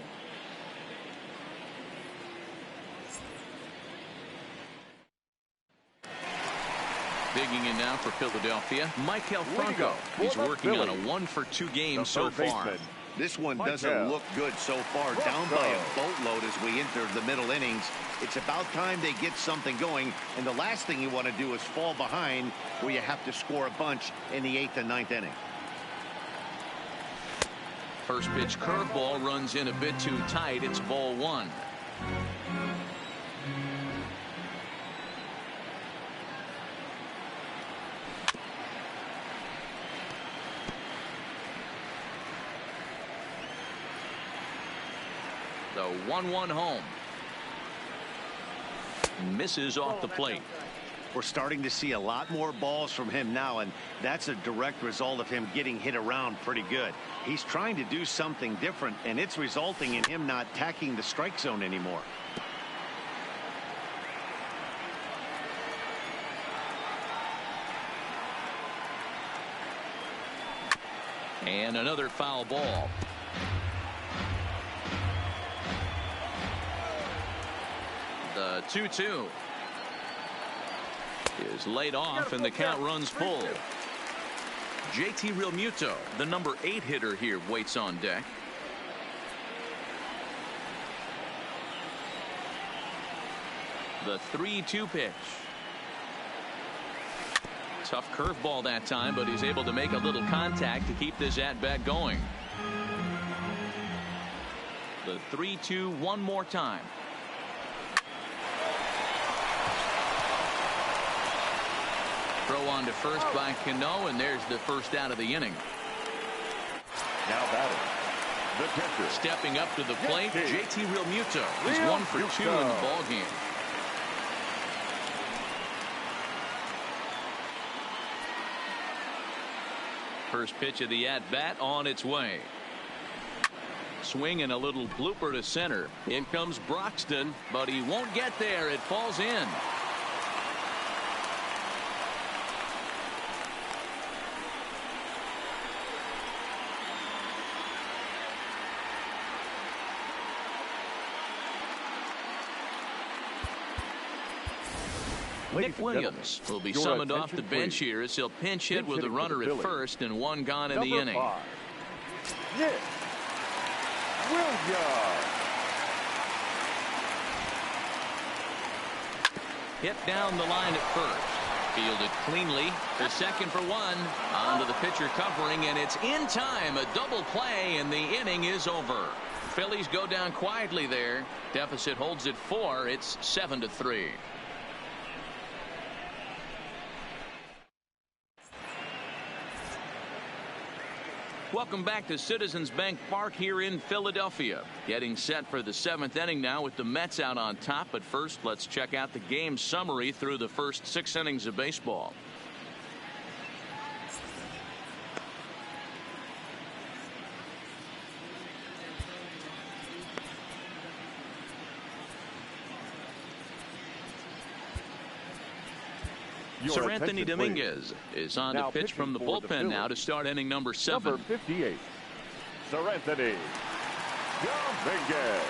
Digging in now for Philadelphia, Maikel Franco. He's working on a 1 for 2 game so far. This one doesn't look good so far. Down by a boatload as we enter the middle innings. It's about time they get something going, and the last thing you want to do is fall behind where you have to score a bunch in the 8th and 9th inning. First pitch curveball runs in a bit too tight. It's ball one. The 1-1 home. Misses off the plate. We're starting to see a lot more balls from him now, and that's a direct result of him getting hit around pretty good. He's trying to do something different, and it's resulting in him not tacking the strike zone anymore. And another foul ball. The 2-2 is laid off, and the count runs full. JT Realmuto, the number 8 hitter here, waits on deck. The 3-2 pitch. Tough curveball that time, but he's able to make a little contact to keep this at-bat going. The 3-2 one more time. Throw on to first by Cano, and there's the first out of the inning. Now batting, the catcher. Stepping up to the plate, JT Realmuto. He's 1 for 2 in the ballgame. First pitch of the at-bat on its way. Swing and a little blooper to center. In comes Broxton, but he won't get there. It falls in. Nick Williams will be summoned off the bench here as he'll pinch hit with a runner at first and 1 gone in the inning. Nick Williams. Hit down the line at first. Fielded cleanly to second for 1. Onto the pitcher covering, and it's in time. A double play, and the inning is over. Phillies go down quietly there. Deficit holds at 4. It's 7-3. Welcome back to Citizens Bank Park here in Philadelphia. Getting set for the 7th inning now with the Mets out on top. But first, let's check out the game summary through the first 6 innings of baseball. Sir Anthony Dominguez is on to pitch from the bullpen now to start inning number 7. Number 58, Sir Anthony Dominguez.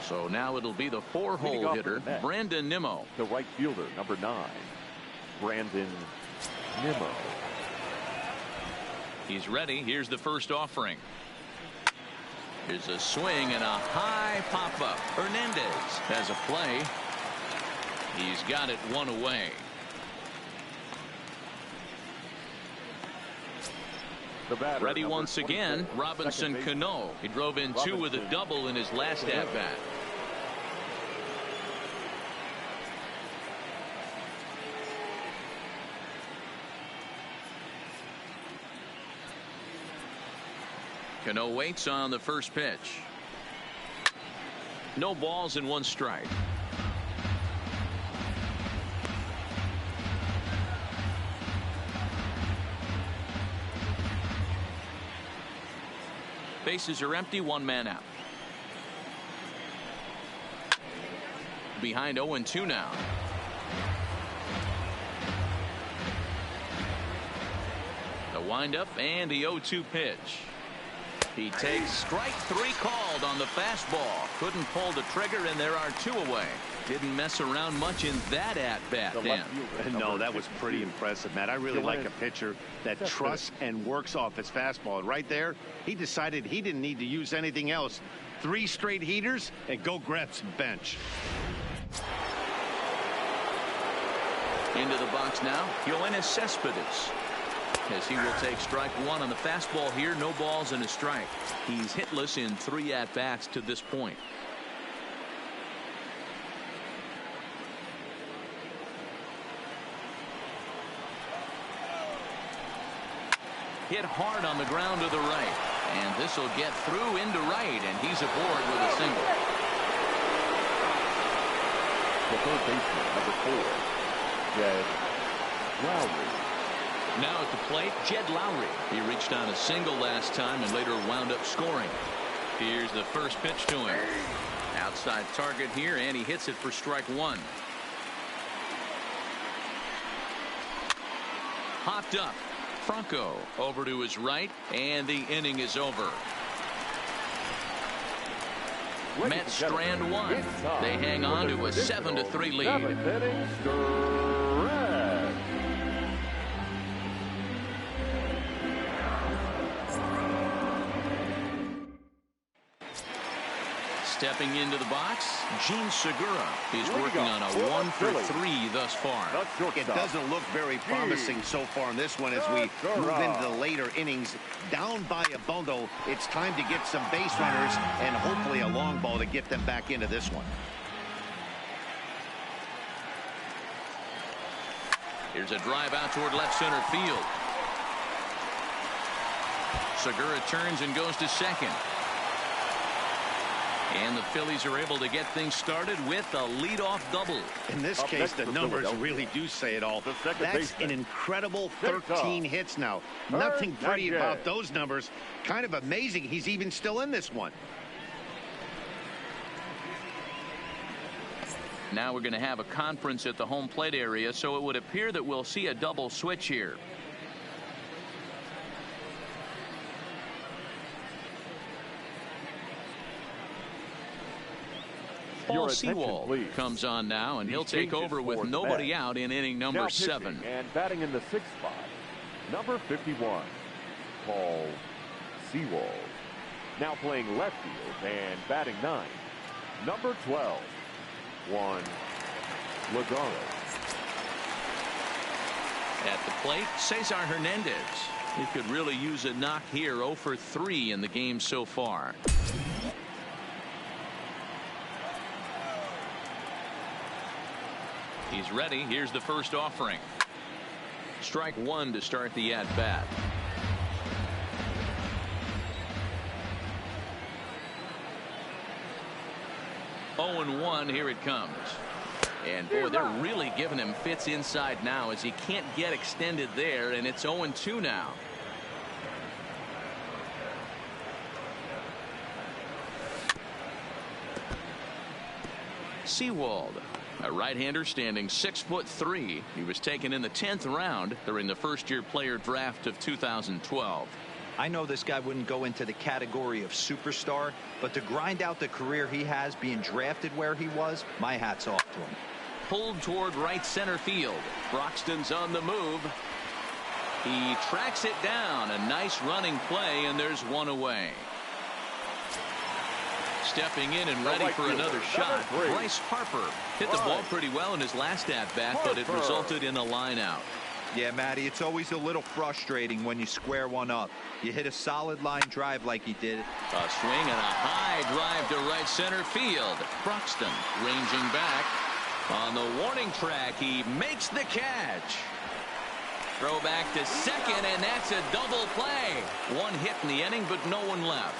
So now it'll be the 4-hole hitter, Brandon Nimmo. The right fielder, number 9, Brandon Nimmo. He's ready. Here's the first offering. Here's a swing and a high pop-up. Hernandez has a play. He's got it 1 away. The batter, ready once again, Robinson Cano. He drove in 2 with a double in his last at-bat. Cano waits on the first pitch. No balls and 1 strike. Bases are empty, 1 man out. Behind 0-2 now. The windup and the 0-2 pitch. He takes strike 3 called on the fastball. Couldn't pull the trigger, and there are 2 away. Didn't mess around much in that at-bat, Dan. No, that was pretty impressive, Matt. I really like a pitcher that trusts and works off his fastball. And right there, he decided he didn't need to use anything else. 3 straight heaters, and go grab some bench. Into the box now, Yoenis Cespedes, as he will take strike one on the fastball here. No balls and a strike. He's hitless in 3 at-bats to this point. Hit hard on the ground to the right, and this will get through into right, and he's aboard with a single. The third baseman, number 4, Jed Lowry. Now at the plate, Jed Lowry. He reached on a single last time and later wound up scoring. Here's the first pitch to him. Outside target here, and he hits it for strike one. Hopped up. Franco over to his right, and the inning is over. Mets strand one. They hang on to a 7-3 lead. Stepping into the box, Gene Segura. He's working on a 1-for-3 thus far. It doesn't look very promising so far in this one as we move into the later innings. Down by a bundle, it's time to get some base runners and hopefully a long ball to get them back into this one. Here's a drive out toward left center field. Segura turns and goes to second. And the Phillies are able to get things started with a leadoff double. In this case, the numbers really do say it all. That's an incredible 13 hits now. Nothing pretty about those numbers. Kind of amazing he's even still in this one. Now we're going to have a conference at the home plate area, so it would appear that we'll see a double switch here. Paul Sewald comes on now, and he'll take over with nobody out in inning number 7. And batting in the 6th spot, number 51, Paul Sewald. Now playing left field and batting 9, number 12, Juan Lagares. At the plate, Cesar Hernandez. He could really use a knock here. 0 for 3 in the game so far. He's ready. Here's the first offering. Strike one to start the at-bat. Oh and 1. Here it comes. And boy, they're really giving him fits inside now as he can't get extended there, and it's 0 and 2 now. Sewald, a right-hander standing 6'3". He was taken in the 10th round during the first-year player draft of 2012. I know this guy wouldn't go into the category of superstar, but to grind out the career he has being drafted where he was, my hat's off to him. Pulled toward right center field. Broxton's on the move. He tracks it down. A nice running play, and there's one away. Stepping in and ready for another shot, Bryce Harper hit the ball pretty well in his last at-bat, but it resulted in a line out. Yeah, Matty, it's always a little frustrating when you square one up. You hit a solid line drive like he did. A swing and a high drive to right center field. Broxton ranging back. On the warning track, he makes the catch. Throw back to second, and that's a double play. One hit in the inning, but no one left.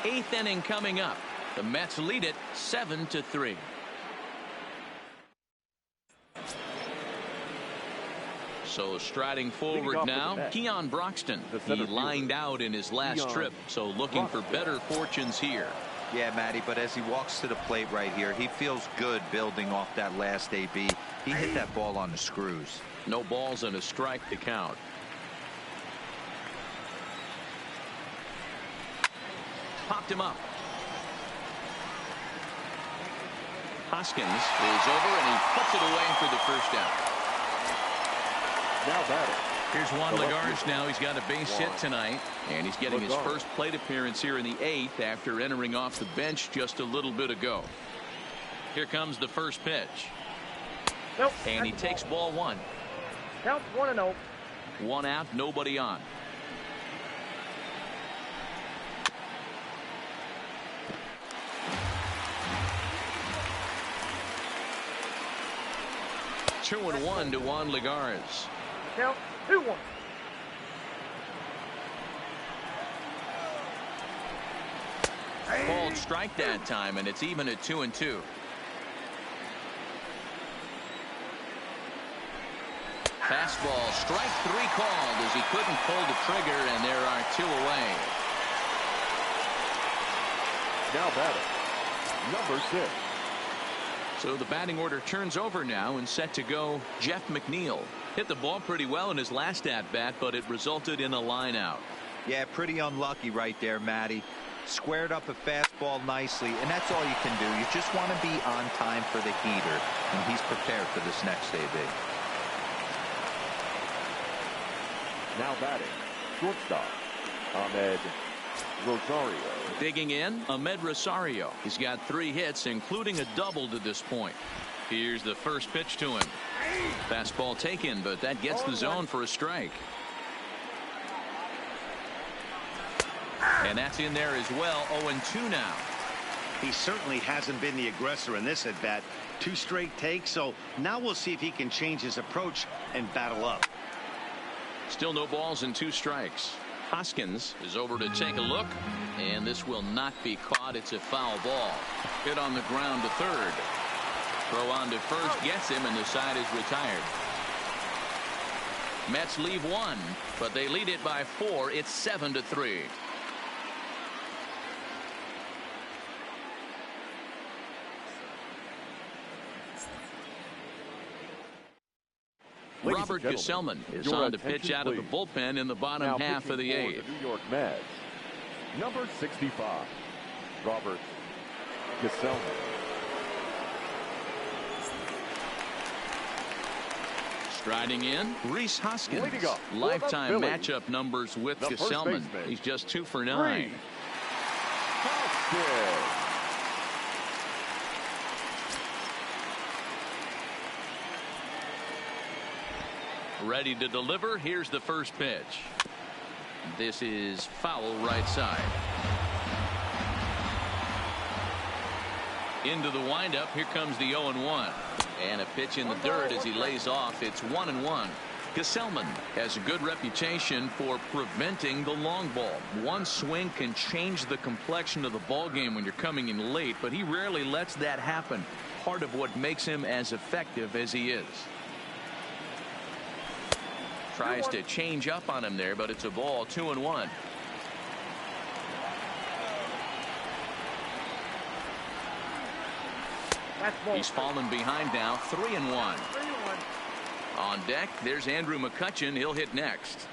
8th inning coming up. The Mets lead it 7-3. So striding forward now, Keon Broxton. He lined out in his last trip, so looking for better fortunes here. Yeah, Matty, but as he walks to the plate right here, he feels good building off that last AB. He hit that ball on the screws. No balls and a strike to count. Popped him up. Hoskins is over, and he puts it away for the first out. Now batting. Here's Juan Lagares now. He's got a base hit tonight, and he's getting his first plate appearance here in the 8th after entering off the bench just a little bit ago. Here comes the first pitch. And he takes ball 1. Count 1-0. 1 out, nobody on. Two and 1 to Juan Lagares. Count 2-1. Called strike that time, and it's even at 2 and 2. Fastball, strike 3 called as he couldn't pull the trigger, and there are 2 away. Now batting, number 6. So the batting order turns over now, and set to go Jeff McNeil. Hit the ball pretty well in his last at-bat, but it resulted in a line out. Yeah, pretty unlucky right there, Matty. Squared up a fastball nicely, and that's all you can do. You just want to be on time for the heater, and he's prepared for this next AB. Now batting, shortstop, Ahmed Rosario. Digging in, Ahmed Rosario. He's got 3 hits, including a double to this point. Here's the first pitch to him. Fastball taken, but that gets the zone for a strike. And that's in there as well. 0-2 now. He certainly hasn't been the aggressor in this at bat. 2 straight takes, so now we'll see if he can change his approach and battle up. Still no balls and 2 strikes. Hoskins is over to take a look, and this will not be caught. It's a foul ball. Hit on the ground to third. Throw on to first gets him, and the side is retired. Mets leave 1, but they lead it by 4. It's 7-3. Robert Gesellman is on to pitch out of the bullpen in the bottom half of the 8th. The New York Mets, number 65, Robert Gesellman. Striding in, Rhys Hoskins. Lifetime matchup numbers with Gesellman. He's just 2 for 9. Hoskins. Ready to deliver. Here's the first pitch. This is foul right side. Into the windup. Here comes the 0-1. And a pitch in the dirt as he lays off. It's 1-1. Gesellman has a good reputation for preventing the long ball. One swing can change the complexion of the ball game when you're coming in late, but he rarely lets that happen. Part of what makes him as effective as he is. Tries to change up on him there, but it's a ball. 2-1. He's fallen behind now. 3-1. On deck, there's Andrew McCutchen. He'll hit next.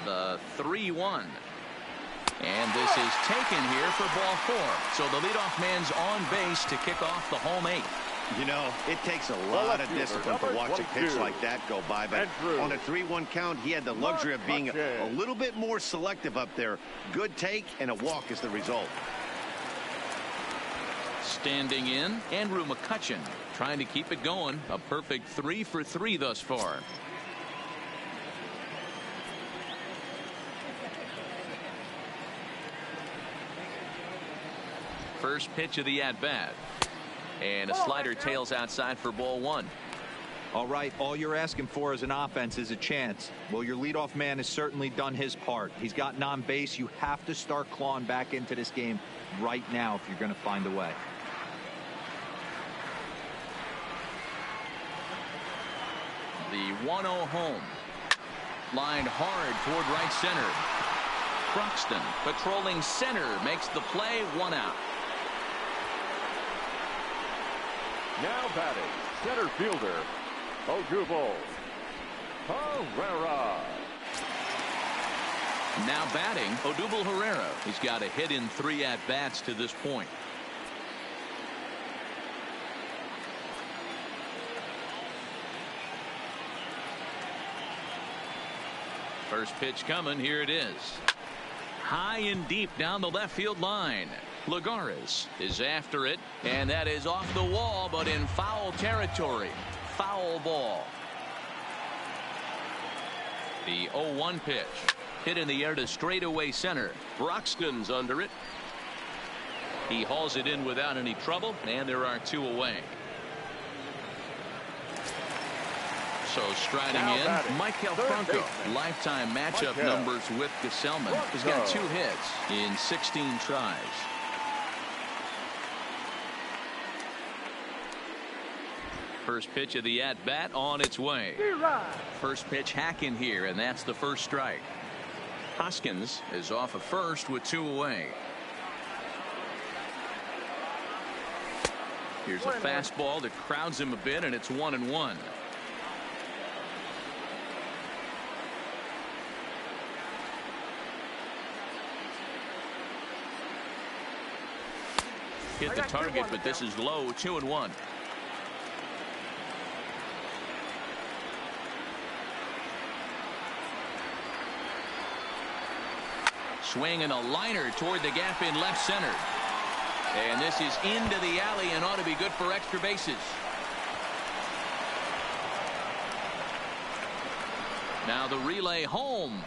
The 3-1. And this is taken here for ball 4. So the leadoff man's on base to kick off the home 8th. You know, it takes a lot of discipline to watch a pitch like that go by, but on a 3-1 count, he had the luxury of being a little bit more selective up there. Good take, and a walk is the result. Standing in, Andrew McCutchen trying to keep it going. A perfect 3 for 3 thus far. First pitch of the at-bat. And a slider tails outside for ball 1. All right, all you're asking for as an offense is a chance. Well, your leadoff man has certainly done his part. He's gotten on base. You have to start clawing back into this game right now if you're going to find a way. The 1-0 home. Lined hard toward right center. Croxton patrolling center makes the play. 1 out. Now batting, center fielder, Odubel Herrera. Now batting, Odubel Herrera. He's got a hit in 3 at-bats to this point. First pitch coming. Here it is. High and deep down the left field line. Lagares is after it, and that is off the wall, but in foul territory. Foul ball. The 0-1 pitch. Hit in the air to straightaway center. Broxton's under it. He hauls it in without any trouble, and there are 2 away. So striding in, Michael Franco. Lifetime matchup numbers with Gesellman. He's got 2 hits in 16 tries. First pitch of the at-bat on its way. First pitch hacking here, and that's the first strike. Hoskins is off of first with 2 away. Here's a fastball that crowds him a bit, and it's 1-1. Hit the target, but this is low. 2-1. Swinging a liner toward the gap in left center. And this is into the alley and ought to be good for extra bases. Now the relay home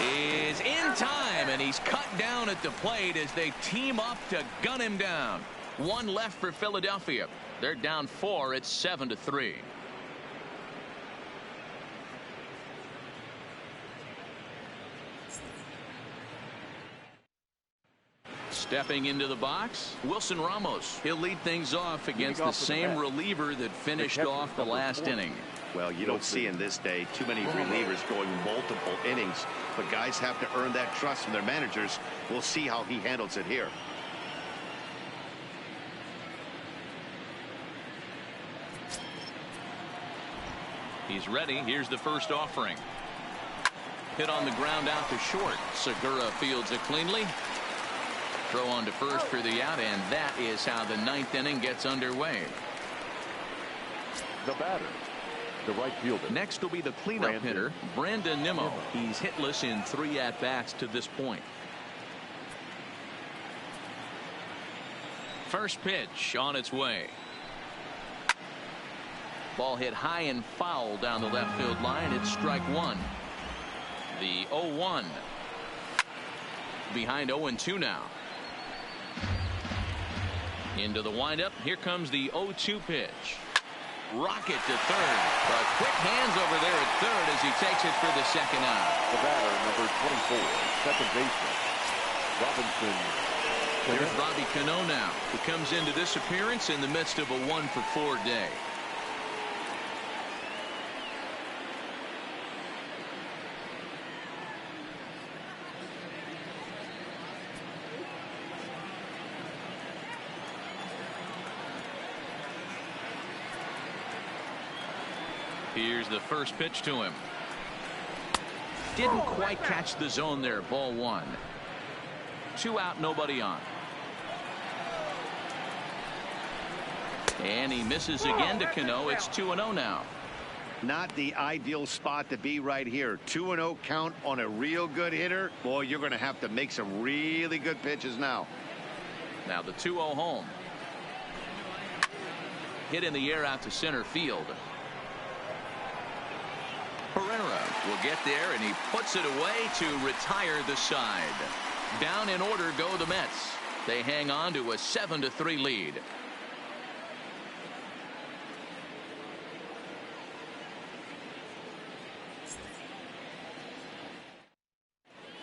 is in time, and he's cut down at the plate as they team up to gun him down. 1 left for Philadelphia. They're down 4. It's 7-3. Stepping into the box, Wilson Ramos. He'll lead things off against the same reliever that finished off the last inning. Well, you don't see in this day too many relievers going multiple innings, but guys have to earn that trust from their managers. We'll see how he handles it here. He's ready. Here's the first offering. Hit on the ground out to short. Segura fields it cleanly. Throw on to first for the out, and that is how the 9th inning gets underway. The batter, the right fielder. Next will be the cleanup hitter, Brandon Nimmo. He's hitless in 3 at-bats to this point. First pitch on its way. Ball hit high and foul down the left field line. It's strike 1. The 0-1. Behind 0-2 now. Into the windup. Here comes the 0-2 pitch. Rocket to third. But quick hands over there at third as he takes it for the second out. The batter, number 24, second baseman, Robinson. There's Robbie Cano now, who comes into this appearance in the midst of a 1-for-4 day. Here's the first pitch to him. Didn't quite catch the zone there. Ball 1. 2 out, nobody on. And he misses again to Cano. It's 2-0 now. Not the ideal spot to be right here. 2-0 count on a real good hitter. Boy, you're going to have to make some really good pitches now. Now the 2-0 home. Hit in the air out to center field. Herrera will get there, and he puts it away to retire the side. Down in order go the Mets. They hang on to a 7-3 lead.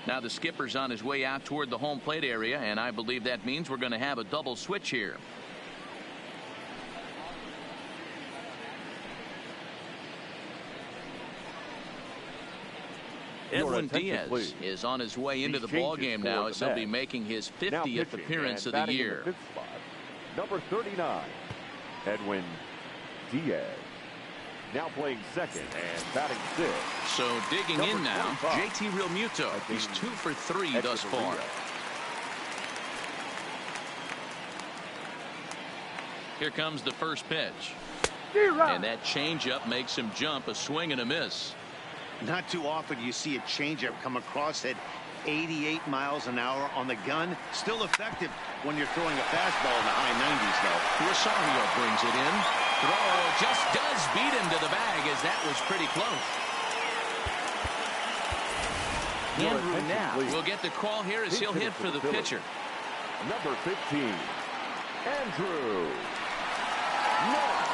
Now the skipper's on his way out toward the home plate area, and I believe that means we're going to have a double switch here. Edwin Diaz is on his way into the ballgame now, as he'll be making his 50th appearance of the year. Number 39, Edwin Diaz. Now playing second and batting 6th. So digging in now, JT Realmuto. He's 2 for 3 thus far. Here comes the first pitch. And that changeup makes him jump. A swing and a miss. Not too often you see a changeup come across it 88 miles an hour on the gun. Still effective when you're throwing a fastball in the high 90s, though. Rosario brings it in. Throw just does beat him to the bag, as that was pretty close. Andrew Knapp will get the call here as he'll hit for the pitcher. Number 15, Andrew Knapp.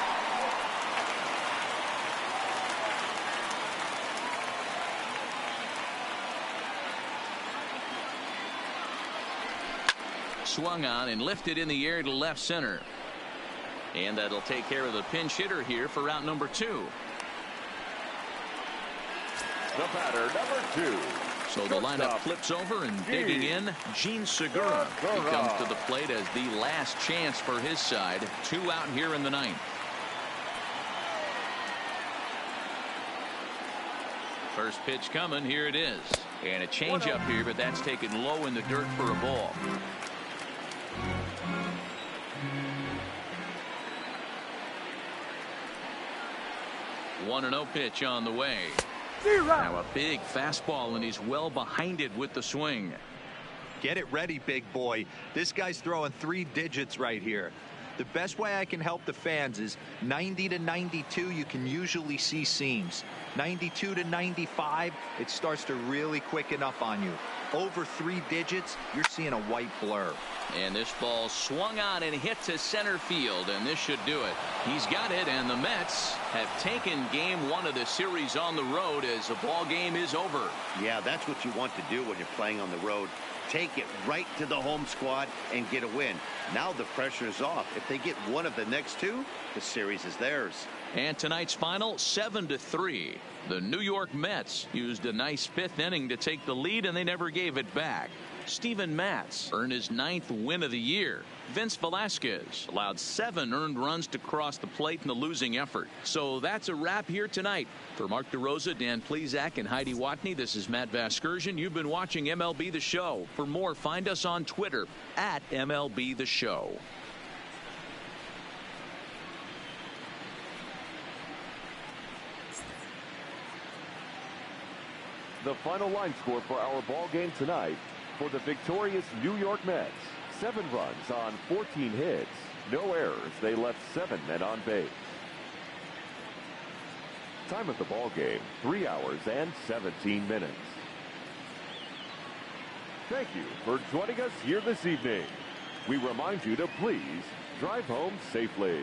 Swung on and lifted in the air to left center. And that'll take care of the pinch hitter here for out number 2. The batter, number 2. So the lineup flips over, and digging in, Gene Segura. He comes to the plate as the last chance for his side. 2 out here in the 9th. First pitch coming. Here it is. And a changeup here, but that's taken low in the dirt for a ball. 1-0 pitch on the way. Now a big fastball, and he's well behind it with the swing. Get it ready, big boy. This guy's throwing 3 digits right here. The best way I can help the fans is 90 to 92, you can usually see seams. 92 to 95, it starts to really quicken up on you. Over 3 digits, you're seeing a white blur. And this ball swung on and hit to center field, and this should do it. He's got it, and the Mets have taken game 1 of the series on the road as the ball game is over. Yeah, that's what you want to do when you're playing on the road. Take it right to the home squad and get a win. Now the pressure is off. If they get one of the next 2, the series is theirs. And tonight's final, 7-3. The New York Mets used a nice 5th inning to take the lead, and they never gave it back. Steven Matz earned his 9th win of the year. Vince Velasquez allowed 7 earned runs to cross the plate in the losing effort. So that's a wrap here tonight. For Mark DeRosa, Dan Plesac, and Heidi Watney, this is Matt Vasgersian. You've been watching MLB The Show. For more, find us on Twitter at MLB The Show. The final line score for our ball game tonight: for the victorious New York Mets, 7 runs on 14 hits, no errors. They left 7 men on base. Time of the ball game, 3 hours and 17 minutes. Thank you for joining us here this evening. We remind you to please drive home safely.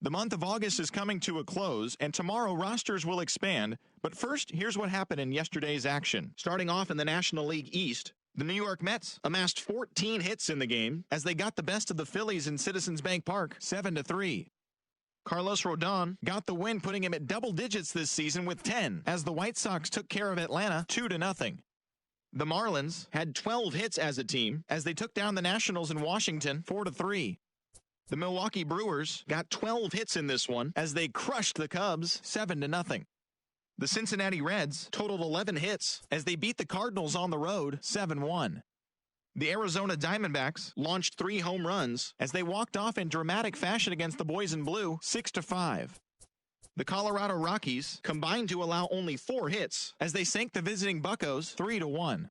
The month of August is coming to a close, and tomorrow rosters will expand. But first, here's what happened in yesterday's action. Starting off in the National League East, the New York Mets amassed 14 hits in the game as they got the best of the Phillies in Citizens Bank Park, 7-3. Carlos Rodon got the win, putting him at double digits this season with 10, as the White Sox took care of Atlanta 2-0. The Marlins had 12 hits as a team as they took down the Nationals in Washington 4-3. The Milwaukee Brewers got 12 hits in this one as they crushed the Cubs 7-0. The Cincinnati Reds totaled 11 hits as they beat the Cardinals on the road 7-1. The Arizona Diamondbacks launched 3 home runs as they walked off in dramatic fashion against the Boys in Blue 6-5. The Colorado Rockies combined to allow only 4 hits as they sank the visiting Buccos 3-1.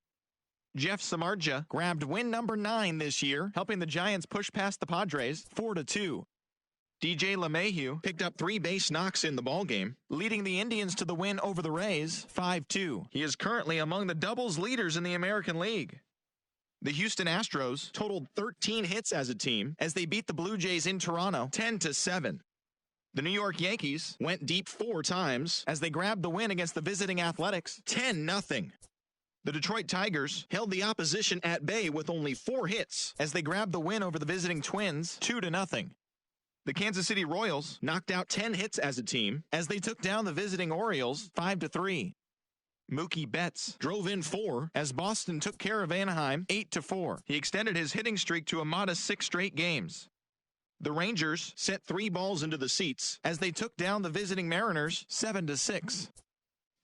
Jeff Samardzija grabbed win number 9 this year, helping the Giants push past the Padres 4-2. DJ LeMahieu picked up 3 base knocks in the ballgame, leading the Indians to the win over the Rays 5-2. He is currently among the doubles leaders in the American League. The Houston Astros totaled 13 hits as a team as they beat the Blue Jays in Toronto 10-7. The New York Yankees went deep 4 times as they grabbed the win against the visiting Athletics 10-0. The Detroit Tigers held the opposition at bay with only 4 hits as they grabbed the win over the visiting Twins 2-0. The Kansas City Royals knocked out 10 hits as a team as they took down the visiting Orioles 5-3. Mookie Betts drove in 4 as Boston took care of Anaheim 8-4. He extended his hitting streak to a modest 6 straight games. The Rangers sent 3 balls into the seats as they took down the visiting Mariners 7-6.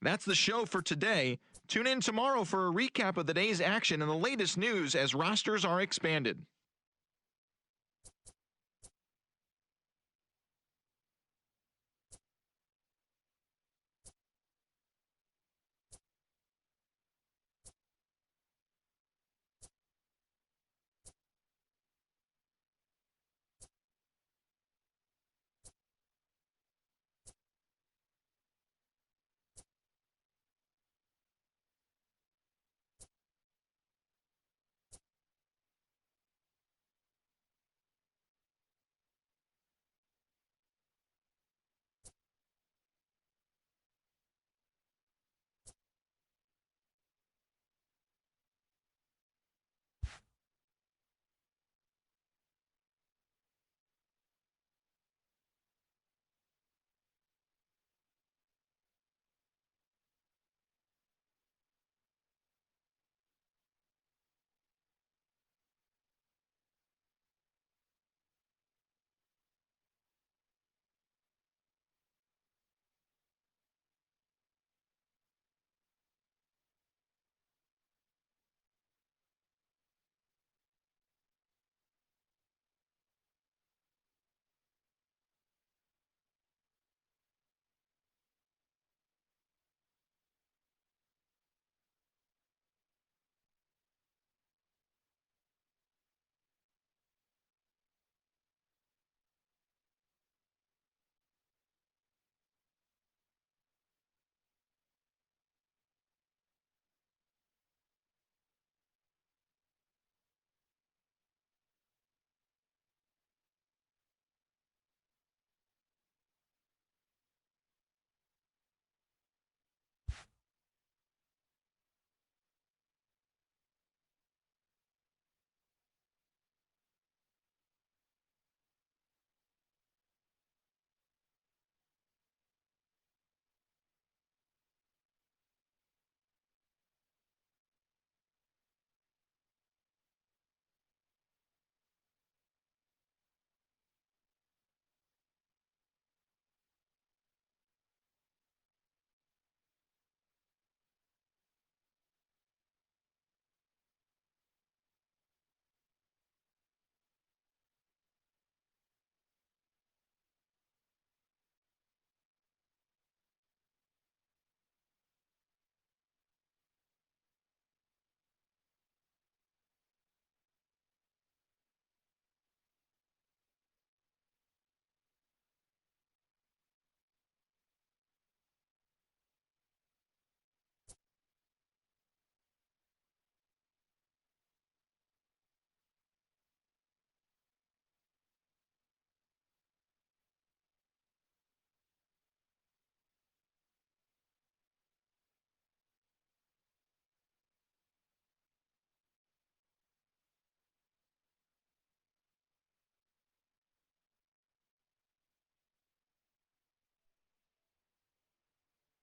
That's the show for today. Tune in tomorrow for a recap of the day's action and the latest news as rosters are expanded.